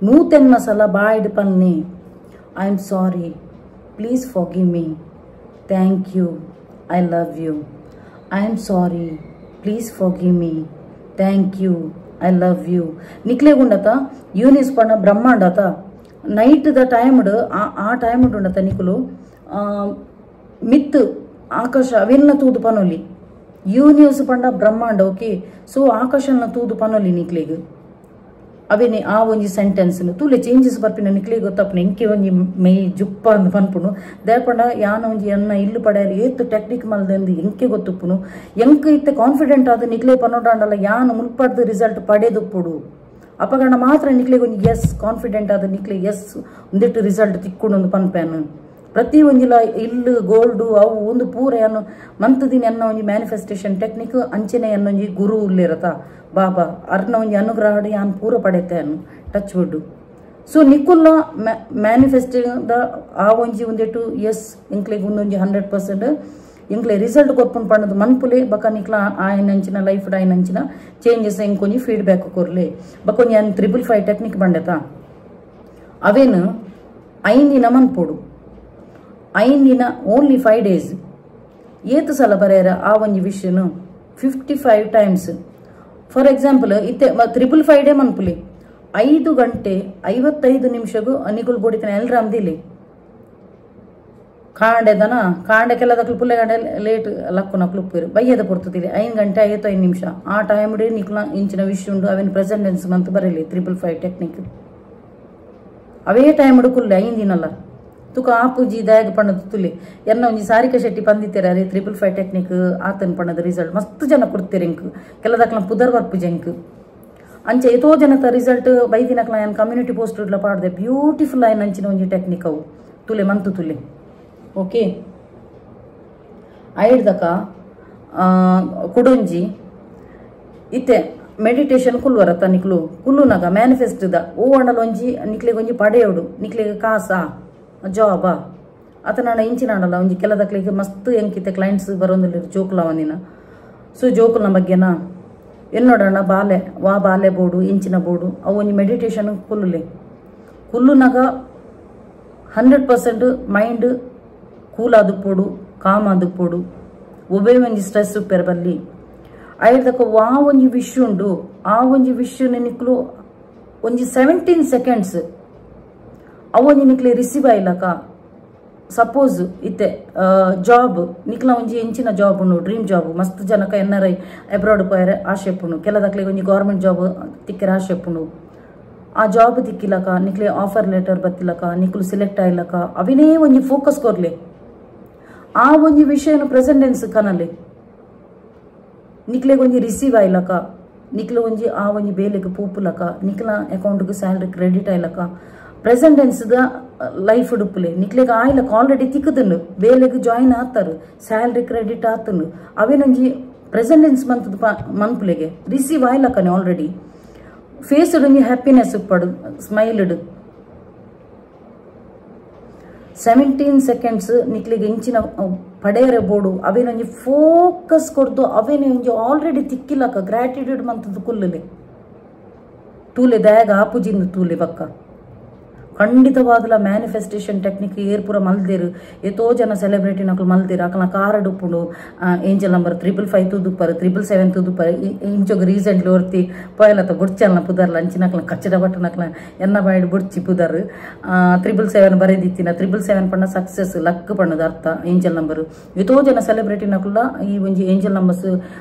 100 ಮಸಾಲ ಬಾಯ್ಡ್ ಪನ್ನೆ I am sorry please forgive me thank you I love you I am sorry please forgive me thank you I love you ನಿಕ್ಲೆ ಗುಂಡತ ಯೂನಿಸ್ ಪಂಡ ಬ್ರಹ್ಮಾಂಡತ ನೈಟ್ ದ ಟೈಮ್ಡ್ ಆ ಟೈಮ್ಡ್ ಉಂಡತ ನಿಕುಲು ಮಿತ್ ಆಕಾಶ ಅವೆಲ್ಲ ತೂದು ಪನೊಲಿ ಯೂನಿವರ್ಸ್ ಪಂಡ ಬ್ರಹ್ಮಾಂಡ ಓಕೆ ಸೊ ಆಕಾಶನ ತೂದು ಪನೊಲಿ ನಿಕ್ಲೆಗ್ ಅವೇನೆ ಆ ಒಂಜಿ ಸೆಂಟೆನ್ಸ್ ತೂಲೆ ಚೇಂಜಸ್ ಬರ್ಪಿನ ನಿಕ್ಲೆಗ್ ಗೊತ್ತಪ್ಪನ ಎಂಕೆ ಒಂಜಿ ಮೈ ಜುಪ್ಪ ಅಂದ್ ಪನ್ಪುನು ದೇಪಂಡ ಯಾನ ಒಂಜಿ ಅನ್ನ ಇಲ್ಲು ಪಡೆಯಲಿ ಏತ್ ಟೆಕ್ನಿಕ್ ಮಲ್ದೆಂದು ಎಂಕೆ ಗೊತ್ತುಪ್ಪುನು ಎಂಕ ಇತ್ತೆ ಕಾನ್ಫಿಡೆಂಟ್ ಆದ ನಿಕ್ಲೆ ಪನೋಡಾಂಡಲ್ಲ ಯಾನು ಮುಲ್ಪಡ್ದು ರಿಸಲ್ಟ್ ಪಡೆದುಪ್ಪುಡು ಅಪಗಂಡ ಮಾತ್ರ ನಿಕ್ಲೆಗೆ ಒಂಜಿ ಎಸ್ ಕಾನ್ಫಿಡೆಂಟ್ ಆದ ನಿಕ್ಲೆ ಎಸ್ ಒಂದಿಟ್ಟು ರಿಸಲ್ಟ್ ತಿಕ್ಕೊಂಡು ಪನ್ಪ್ಯಾನ್ ಪ್ರತಿ ಒಂಜಿಲ ಇಲ್ಲು ಗೋಲ್ಡು ಅವು ಒಂದು ಪೂರ ಏನು ಮಂತದಿನ ಎನ್ನ ಒಂಜಿ ಮ್ಯಾನಿಫೆಸ್ಟೇಷನ್ ಟೆಕ್ನಿಕ್ ಅಂಚೆನೆ ಎನ್ನೊಂಜಿ ಗುರು ಉಲ್ಲೇರತ ಬಾಬಾ ಅರ್ನ ಒಂಜಿ ಅನುಗ್ರಹ ಯಾನ್ ಪೂರ ಪಡೆತೆ ಅನ್ನು ಟಚ್ ವುಡ್ ಸೊ ನಿಕುಲ್ಲ ಮ್ಯಾನಿಫೆಸ್ಟಿಂಗ್ ಆ ಒಂಜಿ ಒಂದಿಟ್ಟು ಎಸ್ ಇಂಕ್ಲೆಗೆ ಒಂದೊಂಜಿ 100% ಇಂಕ್ಲೆ ರಿಸಲ್ಟ್ ಕೊರ್ಪುನ್ ಪಣ್ಣದು ಮನ್ಪುಲೆ ಬಕ ನಿಕ್ಲ ಆಯ್ನಂಚಿನ ಲೈಫ್ ಆಯ್ನಂಚಿನ ಚೇಂಜಸ್ ಎಂಕೊಂಜಿ ಫೀಡ್ಬ್ಯಾಕ್ ಕೊರ್ಲೆ ಬಕೊಂಜಿ ಅನ್ 555 ಟೆಕ್ನಿಕ್ ಬಂಡೆತ ಅವೇನು 5 ದಿನ ಮನ್ಪೋಡು 5 ದಿನ ಓನ್ಲಿ 5 days ಏತು ಸಲ ಬರೆಯರ ಆ ಒಂಜಿ ವಿಷಯನು 55 ಟೈಮ್ಸ್ ಫಾರ್ ಎಕ್ಸಾಂಪಲ್ ಇತ್ತೆ 555 ಡೇ ಮನ್ಪುಲೆ 5 ಗಂಟೆ 55 ನಿಮಿಷಗೂ ಅನಿಗುಲ್ ಬೋಡಿತನ ಎಲ್ರ ಅಂದಿಲಿ ಕಾಂಡೆದನ ಕಾಂಡೆ ಕೆಲದಕ್ಲು ಪುಲ್ಲೆ ಗಂಟೆ ಲೇಟ್ ಲಕ್ಕು ನಕ್ಲು ಉಪ್ಪೇರು ಬಯ್ಯದ ಪೊರ್ತದಿಲ್ಲ 5 ಗಂಟೆ 55 ನಿಮಿಷ ಆ ಟೈಮ್ ಡೇ ನಿಕ್ಲ ಇಂಚಿನ ವಿಷಯ ಉಂಡು ಅವೇನು ಪ್ರೆಸೆಂಟೆನ್ಸ್ ಮಂತ್ ಬರಲಿ 555 ಟೆಕ್ನಿಕ್ ಅವೇ ಟೈಮ್ ಕುಲ್ಲೆ 5 ದಿನಲ್ಲ ತುಕ ಆಪುಜಿ ದಯಾಗ ಪಣ್ಣದ ತುಲಿ ಎನ್ನ ಒಂಜಿ ಸಾರಿಕಾ ಶೆಟ್ಟಿ ಪಂದಿತ್ತೇರ ಅರೆ 555 ಟೆಕ್ನಿಕ್ ಆತನ ಪಣ್ಣದ ರಿಸಲ್ಟ್ ಮಸ್ತ್ ಜನ ಕೊಡ್ತೇರೆ ಇಂಕ್ ಕೆಲದಕ್ಲ ಪುದರ್ ವರ್ಪುಜ ಇಂಕ್ ಅಂಚೆ ಎತೋ ಜನತ ರಿಸಲ್ಟ್ ಬೈದಿನಕ್ಲ ಏನು ಕಮ್ಯುನಿಟಿ ಪೋಸ್ಟ್ ಇಡ್ಲ ಪಾಡ್ದೆ ಬ್ಯೂಟಿಫುಲ್ ಆಯ್ನ ಅಂಚಿನ ಒಂಜಿ ಟೆಕ್ನಿಕ್ ಅವು ತುಲೆ ಮಂತು ತುಲೆ ಓಕೆ ಐಡ್ದಕ ಕುಡೊಂಜಿ ಇತ್ತೆ ಮೆಡಿಟೇಷನ್ ಕುಲ್ವರತ್ತ ನಿಕ್ಲು ಕುಲ್ಲುನಾಗ ಮ್ಯಾನಿಫೆಸ್ಟ್ದ ಓ ಅಂಡಲ ಒಂಜಿ ನಿಕ್ಲೆಗೆ ಒಂಜಿ ಪಡೆಯೋಡು ನಿಕ್ಲೆಗೆ ಕಾಸ ಜಾಬ ಅತನ ಇಂಚಿನಾಡಲ್ಲ ಒಂಜಿ ಕೆಲದಕ್ಲಿಗೆ ಮಸ್ತ್ ಎಂಕಿತ್ತೆ ಕ್ಲೈಂಟ್ಸ್ ಬರೋದಿಲ್ಲ ಜೋಕುಲ ಒಂದಿನ ಸೊ ಜೋಕುಲ್ನ ಬಗ್ಗೆನ ಎನ್ನೋಡಣ್ಣ ಬಾಲೆ ಬಾಲೆ ಬೋಡು ಇಂಚಿನ ಬೋಡು ಅವು ಒಂಜಿ ಮೆಡಿಟೇಷನ್ ಕುಲ್ಲುನಾಗ 100% ಮೈಂಡ್ ಕೂಲ್ ಆದುಪ್ಪೋಡು ಕಾಮ್ ಆದುಪ್ಪೋಡು ಒಬ್ಬೇ ಒಂಜಿ ಸ್ಟ್ರೆಸ್ ಉಪ್ಪೆರ್ ಬಲ್ಲಿ ಐದಕ್ಕ ವಾ ಒಂಜಿ ವಿಶ್ ಉಂಡು ಆ ಒಂಜಿ ವಿಶ್ ನಿಕ್ಲು ಒಂಜಿ 17 ಸೆಕೆಂಡ್ಸ್ ಅವೊಂಜಿ ನಿಕ್ಲೆ ರಿಸೀವ್ ಆಯ್ಲಕ ಸಪೋಸ್ ಇತ್ತೆ ಜಾಬ್ ನಿಕ್ಲ ಒಂಜಿ ಎಂಚಿನ ಜಾಬ್ ಉಂಡು ಡ್ರೀಮ್ ಜಾಬ್ ಮಸ್ತ್ ಜನಕ ಎನ್ನರೈ ಅಬ್ರಾಡ್ ಪೋಯರೆ ಆಶೆ ಉಪ್ಪುಂಡು ಕೆಲದಕ್ಲೆ ಒಂಜಿ ಗೌರ್ಮೆಂಟ್ ಜಾಬ್ ತಿಕ್ಕೆರೆ ಆಶೆ ಉಪ್ಪುಂಡು ಆ ಜಾಬ್ ತಿಕ್ಕಿಲಕ ನಿಕ್ಲೆ ಆಫರ್ ಲೆಟರ್ ಬತ್ತಿಲಕ ನಿಕ್ಲು ಸಿಲೆಕ್ಟ್ ಆಯ್ಲಕ ಅವಿನೇ ಒಂಜಿ ಫೋಕಸ್ ಕೊರ್ಲೆ ಆ ಒಂಜಿ ವಿಷಯನು ಪ್ರೆಸೆಂಟೆನ್ಸ್ ಕನಲೆ ನಿಕ್ಲೆಗ್ ಒಂಜಿ ರಿಸೀವ್ ಆಯ್ಲಕ ನಿಕ್ಲ ಒಂಜಿ ಆ ಒಂಜಿ ಬೇಲೆಗ್ ಪೂಪುಲಕ ನಿಕ್ಲ ಅಕೌಂಟ್ಗೆ ಸ್ಯಾಲ್ರಿ ಕ್ರೆಡಿಟ್ ಆಯ್ಲಕ ಪ್ರೆಸೆಂಟೆನ್ಸ್ ಲೈಫ್ ಉಡುಪುಲೆ ನಿಕ್ಲೆಗ್ ಆಯ್ಲಕ ಆಲ್ರೆಡಿ ತಿಕ್ಕದನು ಬೇಲೆಗ್ ಜಾಯಿನ್ ಆತರು ಸ್ಯಾಲ್ರಿ ಕ್ರೆಡಿಟ್ ಆತನು ಅವೇನೊಂಜಿ ಪ್ರೆಸೆಂಟೆನ್ಸ್ ಮನ್ಪುಲೆಗೆ ರಿಸೀವ್ ಆಯ್ಲಕನೆ ಆಲ್ರೆಡಿ ಫೇಸ್ ಒಂಜಿ ಹ್ಯಾಪಿನೆಸ್ ಪಡು ಸ್ಮೈಲ್ಡ್ 17 ಸೆಕೆಂಡ್ಸ್ ನಿಕ್ಲಿಗೆ ಇಂಚಿನ ಪಡೆಯರೆ ಬೋಡು ಅವೇನೊಂಜಿ ಫೋಕಸ್ ಕೊಡ್ದು ಅವೇನೇ ಒಂಜಿ ಆಲ್ರೆಡಿ ತಿಕ್ಕಿಲಕ ಗ್ರಾಟಿಟ್ಯೂಡ್ ಮಂತದ್ದು ಕುಲ್ಲಲೆ ತೂಲೆ ದಯಾಗ ಆಪುಜಿಂದು ತೂಲೆ ಬಕ್ಕ ಖಂಡಿತವಾದಲ ಮ್ಯಾನಿಫೆಸ್ಟೇಷನ್ ಟೆಕ್ನಿಕ್ ಏರ್ಪುರ ಮಲ್ದೇರು ಎತೋ ಜನ ಸೆಲೆಬ್ರಿಟಿ ನಕಲು ಮಲ್ದೇರು ಅಕಲ ಕಾರ್ಡ್ ಉಪ್ಪುಂಡು ಏಂಜಲ್ ನಂಬರ್ 555 ತೂದುಪ್ಪರು 777 ತೂದುಪ್ಪರು ಇಂಚೊಗ ರೀಸೆಂಟ್ಲಿ ಒರ್ತಿ ಪೋಯಲತ್ತ ಬುಡ್ಚಲ್ನ ಪುದರ್ಲ ಅಂಚಿನಕ್ಲ ಕಚ್ಚಡ ಬಟ್ಟನಕ್ಲ ಎನ್ನ ಬಾಯ್ಡು ಬುಡ್ಚಿ ಪುದರ್ 777 ಬರೆದಿತ್ತಿನ 777 ಪಣ್ಣ ಸಕ್ಸಸ್ ಲಕ್ ಪಣ್ಣದ ಅರ್ಥ ಏಂಜಲ್ ನಂಬರ್ ಎತೋ ಜನ ಸೆಲೆಬ್ರಿಟಿ ನಕುಲ ಈ ಒಂಜಿ ಏಂಜಲ್ ನಂಬರ್ಸ್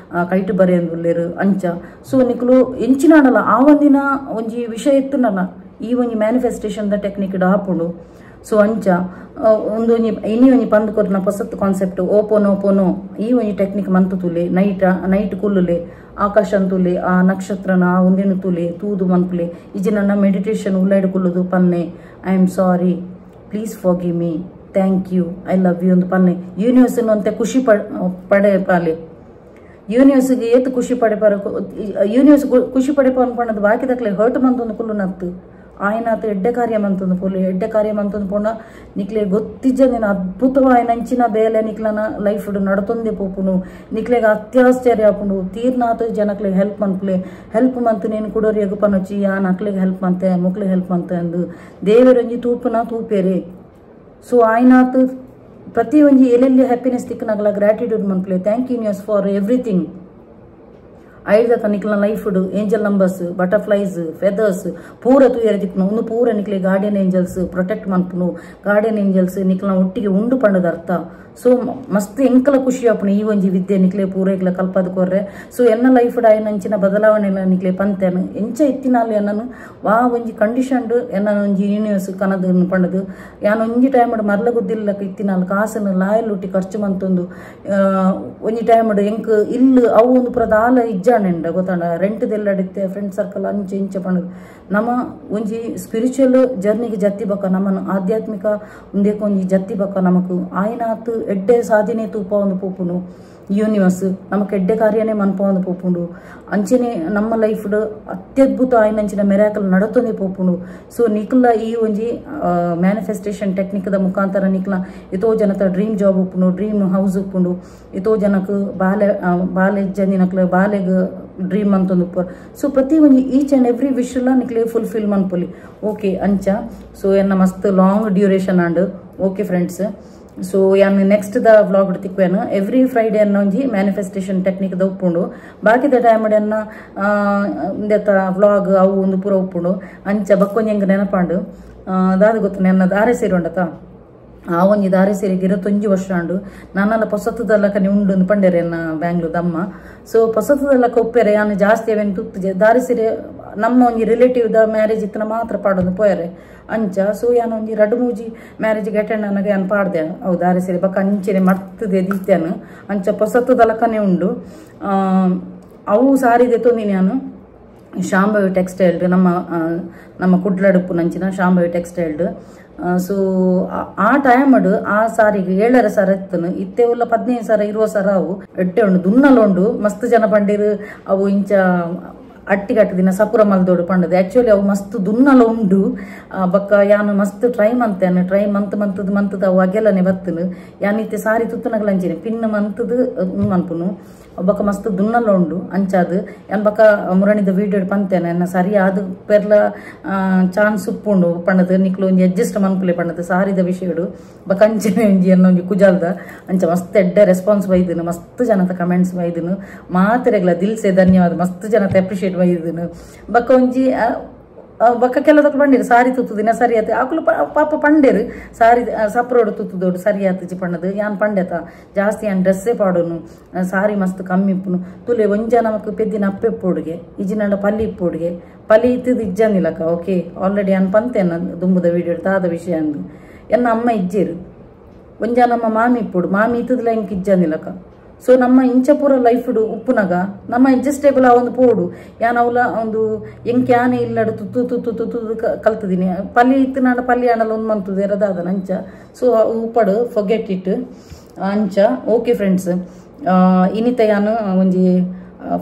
ಕೈಟ್ ಬರೆಯಂದುಲ್ಲೇರು ಅಂಚ ಸೊ ನಿಕುಲು ಎಂಚಿನಾಡಲ್ಲ ಆ ಒಂದಿನ ಒಂಜಿ ವಿಷಯ ಎತ್ತುನಲ್ಲ ಈ ಒಂಜಿ ಮ್ಯಾನಿಫೆಸ್ಟೇಷನ್ ದ ಟೆಕ್ನಿಕ್ ಹಾಪುಂಡು ಸೊ ಅಂಚ ಒಂದೊಂಜಿ ಇನ್ನಿ ಒಂಜಿ ಪಂದ್ ಕೊರ್ನ ಹೊಸತ್ ಕಾನ್ಸೆಪ್ಟ್ ಓಪೋನೋ ಈ ಒಂಜಿ ಟೆಕ್ನಿಕ್ ಮಂತು ತುಲೆ ನೈಟ್ ಕುಲ್ಲುಲೆ ಆಕಾಶ ಅಂತುಲೆ ಆ ನಕ್ಷತ್ರನ ಆ ಒಂದಿನ ತುಲೆ ತೂದು ಮನ್ಪುಲೆ ಇಜಿ ನನ್ನ ಮೆಡಿಟೇಷನ್ ಉಳ್ಳಾಯ್ಡು ಕುಲ್ಲುದು ಪನ್ನೆ I am sorry please forgive me thank you I love you ಒಂದು ಪನ್ನೆ ಯೂನಿವರ್ಸ್ ಅಂತೆ ಖುಷಿ ಪಡೆ ಪಾಲೆ ಯೂನಿವರ್ಸ್ಗೆ ಏತು ಖುಷಿ ಪಡೆಪಾರ ಯೂನಿವರ್ಸ್ ಖುಷಿ ಪಡೆಪ ಅನ್ಕೊಂಡದ್ದು ಬಾಕಿದಕ್ಲೆ ಹರ್ಟ್ ಮಂತೊಂದು ಕುಲ್ಲು ನತ್ತು ಆಯ್ನಾತು ಎಡ್ಡೆ ಕಾರ್ಯ ಮಂತೊಂದು ಪೋಲು ಎಡ್ಡೆ ಕಾರ್ಯ ಮಂತೊಂದು ಪೋಣ ನಿಕ್ಲೆ ಗೊತ್ತಿಜ್ಜಂದಿನ ಅದ್ಭುತವಾಯ ನಂಚಿನ ಬೇಲೆ ನಿಕ್ಲನ ಲೈಫ್ ನಡತೊಂದೆ ಪೋಪುನು ನಿಕ್ಲೆಗೆ ಅತ್ಯಾಶ್ಚರ್ಯ ಆಪುಂಡು ತೀರ್ನಾತು ಜನಕ್ಲೆಗೆ ಹೆಲ್ಪ್ ಮನ್ಪುಲೆ ಹೆಲ್ಪ್ ಮಂತು ನೀನು ಕುಡೋರಿ ಎಗುಪನೊಚ್ಚಿ ಯಾನ್ ಅಕ್ಲೆಗೆ ಹೆಲ್ಪ್ ಮಂತೆ ಮುಕ್ಲೆಗೆ ಹೆಲ್ಪ್ ಮಂತೆ ಅಂದು ದೇವರೊಂಜಿ ತೂಪುನ ತೂಪೇರೆ ಸೊ ಆಯ್ನಾತು ಪ್ರತಿ ಒಂಜಿ ಎಲ್ಲೆಲ್ಲಿ ಹ್ಯಾಪಿನೆಸ್ ತಿಕ್ಕನಾಗಲ ಗ್ರಾಟಿಟ್ಯೂಡ್ ಮನ್ಪುಲೆ thank you universe for everything ಐದಕ ನಿಕ್ಲ life angel numbers butterflies feathers ಪೂರ ತೂಯರೆ ತಿಕ್ಕನು ಒಂದು ಪೂರ ನಿಕ್ಲೆ ಗಾರ್ಡಿಯನ್ ಏಂಜಲ್ಸ್ ಪ್ರೊಟೆಕ್ಟ್ ಮನ್ಪುನು ಗಾರ್ಡಿಯನ್ ಏಂಜಲ್ಸ್ ನಿಕ್ಲ ಒಟ್ಟಿಗೆ ಉಂಡು ಪಂಡದ ಅರ್ಥ ಸೊ ಮಸ್ತ್ ಎಂಕಲ ಖುಷಿ ಆಪುನು ಈ ಒಂಜಿ ವಿದ್ಯೆ ನಿಕ್ಲೆ ಪೂರ ಇಕ್ಲ ಕಲ್ಪದ ಕೊರ್ರೆ ಸೊ ಎನ್ನ ಲೈಫ್ ಆಯ್ನಂಚಿನ ಬದಲಾವಣೆ ನಿಕ್ಲೆ ಪಂತೆನು ಎಂಚ ಎತ್ತಿನಾಲು ಎನ್ನನು ವಾ ಒಂಜಿ ಕಂಡೀಷನ್ಡ್ ಎನ್ನ ಒಂಜಿ ಯೂನಿವರ್ಸ್ ಕನದು ಪಂಡದು ಯಾನ್ ಒಂಜಿ ಟೈಮ್ ಮರ್ಲ ಗುದ್ದಿಲ್ಲಕ ಇತ್ತಿನಾಲು ಕಾಸನ್ನು ಲಾಯಲ್ ಉಟ್ಟಿ ಖರ್ಚು ಮಂತೊಂದು ಒಂಜಿ ಟೈಮ್ ಎಂಕ್ ಇಲ್ಲು ಅವು ಒಂದು ಪುರದ ಆಲ ಇಜ್ಜಾಣೆಂಡ ಗೊತ್ತಾಂಡ ರೆಂಟ್ದೆಲ್ಲಡಿತ್ತೆ ಫ್ರೆಂಡ್ ಸರ್ಕಲ್ ಅಂಚೆ ಇಂಚೆ ಪಂಡದು ನಮ್ಮ ಒಂಜಿ ಸ್ಪಿರಿಚುವಲ್ ಜರ್ನಿಗೆ ಜತ್ತಿ ಬಕ್ಕ ನಮ್ಮನ್ನು ಆಧ್ಯಾತ್ಮಿಕ ಒಂದೇಕ ಒಂಜಿ ಜತ್ತಿ ಬಕ್ಕ ನಮಕು ಆಯ್ನಾತು ಎಡ್ಡೆ ಸಾಧನೆ ತೂಪ ಒಂದು ಪೋಪುನು ಯೂನಿವರ್ಸ್ ನಮಕ್ ಎಡ್ಡೆ ಕಾರ್ಯನೇ ಮನ್ಪ ಒಂದು ಪೋಪುಂಡು ಅಂಚನೆ ನಮ್ಮ ಲೈಫ್ ಅತ್ಯದ್ಭುತ ಆಯ್ನಂಚಿನ ಮೆರಾಕಲ್ ನಡತೊಂದೆ ಪೋಪುಂಡು ಸೊ ನಿಕ್ಲ ಈ ಒಂಜಿ ಮ್ಯಾನಿಫೆಸ್ಟೇಷನ್ ಟೆಕ್ನಿಕ್ ದ ಮುಖಾಂತರ ನಿಕ್ಲ ಎತೋ ಜನತ ಡ್ರೀಮ್ ಜಾಬ್ ಉಪ್ಪುಂಡು ಡ್ರೀಮ್ ಹೌಸ್ ಉಪ್ಪುಂಡು ಎತೋ ಜನಕ್ ಬಾಲೆ ಜನಿನಕ್ಲ ಬಾಲೆಗ್ ಡ್ರೀಮ್ ಅಂತೊಂದು ಉಪ್ಪರ್ ಸೊ ಪ್ರತಿ ಒಂಜಿ ಈಚ್ ಆ್ಯಂಡ್ ಎವ್ರಿ ವಿಶ್ ನಿಕ್ಲೆ ಫುಲ್ಫಿಲ್ ಮನ್ಪೊಲಿ ಓಕೆ ಅಂಚ ಸೊ ಎನ್ನ ಮಸ್ತ್ long duration and okay friends so ಯಾನ್ ನೆಕ್ಸ್ಟ್ ದ ವ್ಲಾಗ್ ತಿಕ್ವೇನು ಎವ್ರಿ ಫ್ರೈಡೇ ಅನ್ನೋ ಒಂಜಿ ಮ್ಯಾನಿಫೆಸ್ಟೇಷನ್ ಟೆಕ್ನಿಕ್ ದ ಉಪ್ಪುಂಡು ಬಾಕಿದ ಟೈಮ್ ಅನ್ನ ವ್ಲಾಗ್ ಅವು ಒಂದು ಪೂರ ಉಪ್ಪುಂಡು ಅಂಚ ಬಕ್ಕೊಂಜಂಗ ನೆನಪಾಂಡು ದಾದ ಗೊತ್ತು ನನ್ನ ದಾರೆ ಸೇರಿ ಉಂಡತ ಆ ಒಂಜಿ ದಾರೆ ಸೇರಿಗೆ 25 ವರ್ಷ ಉಂಡು ನನ್ನೆಲ್ಲ ಪೊಸತ್ತದಲ್ಲಕನೆ ಉಂಡು ಪಂಡೆರೆ ಎನ್ನ ಬ್ಯಾಂಗ್ಳೂರ್ ದಮ್ಮ ಸೊ ಪೊಸತ್ತದಲ್ಲಕ ಉಪ್ಪೆರೆ ಯಾನು ಜಾಸ್ತಿ ಅವೇನು ತುತ್ತು ದಾರೆ ಸೇರಿ ನಮ್ಮ ಒಂಜಿ ರಿಲೇಟಿವ್ ದ ಮ್ಯಾರೇಜ್ ಇತ್ತನ ಮಾತ್ರ ಪಾಡೋದು ಪೋಯರೆ ಅಂಚ ಸೊ ಯಾನು ಒಂಜಿ 2-3 ಮ್ಯಾರೇಜ್ಗೆ ಅಟೆಂಡ್ ಅನ್ನಗೆ ಯಾನು ಪಾಡ್ದೆ ಅವು ದಾರೆ ಸೇರಿ ಬಕ್ಕ ಅಂಚೆನೆ ಮರ್ತದೆ ದೀತ್ಯಾನು ಅಂಚ ಪೊಸತ್ತದಲ್ಲಕನೆ ಉಂಡು ಅವು ಸಾರಿದೆ ತೊಂದಿ ನಾನು ಶಾಂಭವಿ ಟೆಕ್ಸ್ಟೈಲ್ಡ್ ನಮ್ಮ ಕುಡ್ಲಡುಪ್ಪು ನಂಚಿನ ಶಾಂಭವಿ ಟೆಕ್ಸ್ಟೈಲ್ಡ್ ಸೊ ಆ ಟೈಮ್ ಆ ಸಾರಿಗೆ 7,000 ಇತ್ತನು ಇತ್ತೆ ಉಲ್ಲ 15,000 20,000 ಅವು ಎಡ್ಡೆ ಉಂಡು ದುನ್ನಲುಂಡು ಮಸ್ತ್ ಜನ ಪಂಡಿರು ಅವು ಇಂಚ ಅಟ್ಟಿಗಟ್ಟು ದಿನ ಸಪುರ ಮಲ್ದೋಡು ಪಂಡದು ಆಕ್ಚುಲಿ ಅವು ಮಸ್ತ್ ದುನ್ನಲ ಉಂಡು ಬಕ್ಕ ಯಾನು ಮಸ್ತ್ ಟ್ರೈ ಮಂತೇನು ಟ್ರೈ ಮಂತದ ಅವು ಅಗೆಲ್ಲನೆ ಬತ್ತನು ಯಾನಿತ್ತೆ ಸಾರಿ ತುತ್ತನಗಲಂಚಿನ ಪಿನ್ ಮಂತದು ಮನ್ಪುನು ಒಬ್ಬಕ ಮಸ್ತ್ ದುನ್ನಲ್ಲ ಉಂಡು ಅಂಚಾದು ಎನ್ ಬಕ ಮುರಣಿದ ವಿಡಿಯೋ ಪಂತೇನೆ ಎನ್ನ ಸರಿ ಅದು ಪೆರ್ಲ ಚಾನ್ಸ್ ಉಪ್ಪುಂಡು ಪಂಡದು ನಿಕ್ಲು ಒಂಜಿ ಅಡ್ಜಸ್ಟ್ ಮನ್ಪುಲೆ ಪಂಡದು ಸಾರಿದ ವಿಷಯಡು ಬಕ ಅಂಚನೆ ಒಂಜಿ ಎನ್ನ ಒಂಜಿ ಕುಜಾಲ್ದ ಅಂಚ ಮಸ್ತ್ ಎಡ್ಡೆ ರೆಸ್ಪಾನ್ಸ್ ಬೈದನು ಮಸ್ತ್ ಜನತ ಕಮೆಂಟ್ಸ್ ಬೈದನು ಮಾತೆರೆಗ್ಲ ದಿಲ್ಸೆ ಧನ್ಯವಾದ ಮಸ್ತ್ ಜನತ ಅಪ್ರಿಷಿಯೇಟ್ ಬೈದನು ಬಕ ಒಂಜಿ ಬಕ್ಕ ಕೆಲದಕ್ಕೆ ಬಂದಿರು ಸಾರಿ ತುತ್ತುದಿನ ಸರಿ ಆಯ್ತು ಆಕಲು ಪಾಪ ಪಂಡೇರು ಸಾರಿ ಸಪ್ರೋಡು ತುತ್ತುದೋಡು ಸರಿ ಆತಿಜಿ ಪಂಡದು ಯಾನ್ ಪಂಡೆತ ಜಾಸ್ತಿ ಯಾನ್ ಡ್ರೆಸ್ಸೇ ಪಾಡುನು ಸಾರಿ ಮಸ್ತ್ ಕಮ್ಮಿ ಇಪ್ಪುನು ತುಲೆ ಒಂಜ ನಮಕ್ ಪೆದ್ದಿನ ಅಪ್ಪೆಪ್ಪೋಡುಗೆ ಇಜಿನಂಡ ಪಲ್ಲಿ ಇಪ್ಪೋಡುಗೆ ಪಲ್ಲಿ ಇತ್ತಿದ್ದು ಇಜ್ಜನಿಲಕ ಓಕೆ ಆಲ್ರೆಡಿ ಯಾನ್ ಪಂತೇನ ದುಂಬುದ ವಿಡಿಯೋ ತಾದ ವಿಷಯ ಅಂದು ಎನ್ನ ಅಮ್ಮ ಇಜ್ಜೇರು ಒಂಜ ನಮ್ಮ ಮಾಮಿ ಇಪ್ಪೋಡು ಮಾಮಿ ಇತ್ತದಿಲ್ಲ ಎಂಕ್ ಇಜ್ಜನಿಲಕ ಸೊ ನಮ್ಮ ಇಂಚಪೂರ ಲೈಫ್ಡು ಉಪ್ಪುನಗ ನಮ್ಮ ಅಡ್ಜಸ್ಟೇಬಲ್ ಆ ಒಂದು ಪೋಡು ಯಾನ್ ಅವಲ ಒಂದು ಎಂಕ್ ಯಾನೆ ಇಲ್ಲಡು ತುತ್ತು ತುತ್ತು ತುತ್ತು ಕಲ್ತದಿನಿ ಪಲ್ಲಿ ಇತ್ತು ನಾಡ ಪಲ್ಲಿ ಆಡಲ್ಲ ಒಂದು ಮಂತುದು ಎರದಾದ ಅಂಚ ಸೊ ಉಪ್ಪಡು ಫೊಗೆಟ್ ಇಟ್ ಅಂಚ ಓಕೆ ಫ್ರೆಂಡ್ಸ್ ಇನಿತ ಯಾನು ಒಂಜಿ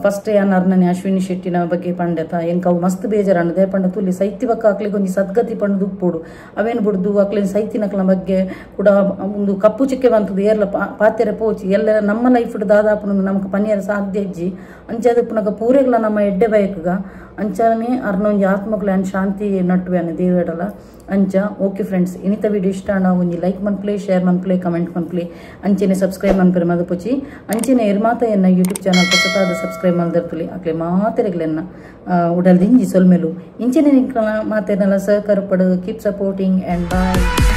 ಫಸ್ಟ್ ಯಾನ್ ಅರ್ನನೆ ಅಶ್ವಿನಿ ಶೆಟ್ಟಿನ ಬಗ್ಗೆ ಪಂಡೆತ ಎಂಕ್ ಅವು ಮಸ್ತ್ ಬೇಜಾರಣ್ಣದೆ ಪಂಡ ತುಲಿ ಸೈತಿ ಬಕ್ಕ ಹಾಕ್ಲಿಕ್ಕೆ ಒಂಜಿ ಸದ್ಗತಿ ಪಂಡು ಉಪ್ಪೋಡು ಅವೇನು ಬಿಡ್ದು ಹಾಕ್ಲಿನ ಸೈತಿನಕ್ಲ ಬಗ್ಗೆ ಕೂಡ ಒಂದು ಕಪ್ಪು ಚಿಕ್ಕೆ ಬಂತದ್ದು ಏರ್ಲ ಪಾತೆರೆ ಪೋಚಿ ಎಲ್ಲ ನಮ್ಮ ಲೈಫ್ ದಾದಾಪುನ ನಮ್ಗೆ ಪನಿಯರ ಸಾಧ್ಯ ಇಜ್ಜಿ ಅಂಚಾದ ಪುನಗ ಪೂರೆಗ್ಲ ನಮ್ಮ ಎಡ್ಡೆ ಬಯಕಗ ಅಂಚಾನೆ ಅರ್ನೊಂಜಿ ಆತ್ಮಕ್ಲ ಅನ್ ಶಾಂತಿ ನಟ್ಟುವೆ ಅನ್ನ ದೇವೇಡಲ್ಲ ಅಂಚ ಓಕೆ ಫ್ರೆಂಡ್ಸ್ ಇನಿತ ವಿಡಿಯೋ ಇಷ್ಟ ಅಣ್ಣ ಒಂಜಿ ಲೈಕ್ ಮನ್ಪ್ಲೆ ಶೇರ್ ಮನ್ಪ್ಲೆ ಕಮೆಂಟ್ ಮನ್ಪ್ಲೆ ಅಂಚೆನೆ ಸಬ್ಸ್ಕ್ರೈಬ್ ಮನ್ಪರೆ ಮದಪುಚಿ ಅಂಚೆನೆ ಇರ್ಮಾತ ಎನ್ನ ಯೂಟ್ಯೂಬ್ ಚಾನಲ್ ಪಕ್ಕದಾದ ಸಬ್ಸ್ಕ್ರೈಬ್ ಮಲ್ದಿರ್ತಲಿ ಅಕ್ಲೆ ಮಾತೆರೆಗ್ಲೆನ್ನ ಉಡಲ್ದಿಂಜಿ ಸೊಲ್ಮೆಲು ಇಂಚೆನೆ ನಿಂಕಲ ಮಾತೆರ್ನಲ್ಲ ಸಹಕಾರ ಪಡು ಕೀಪ್ ಸಪೋರ್ಟಿಂಗ್ ಆ್ಯಂಡ್ ಬಾಯ್.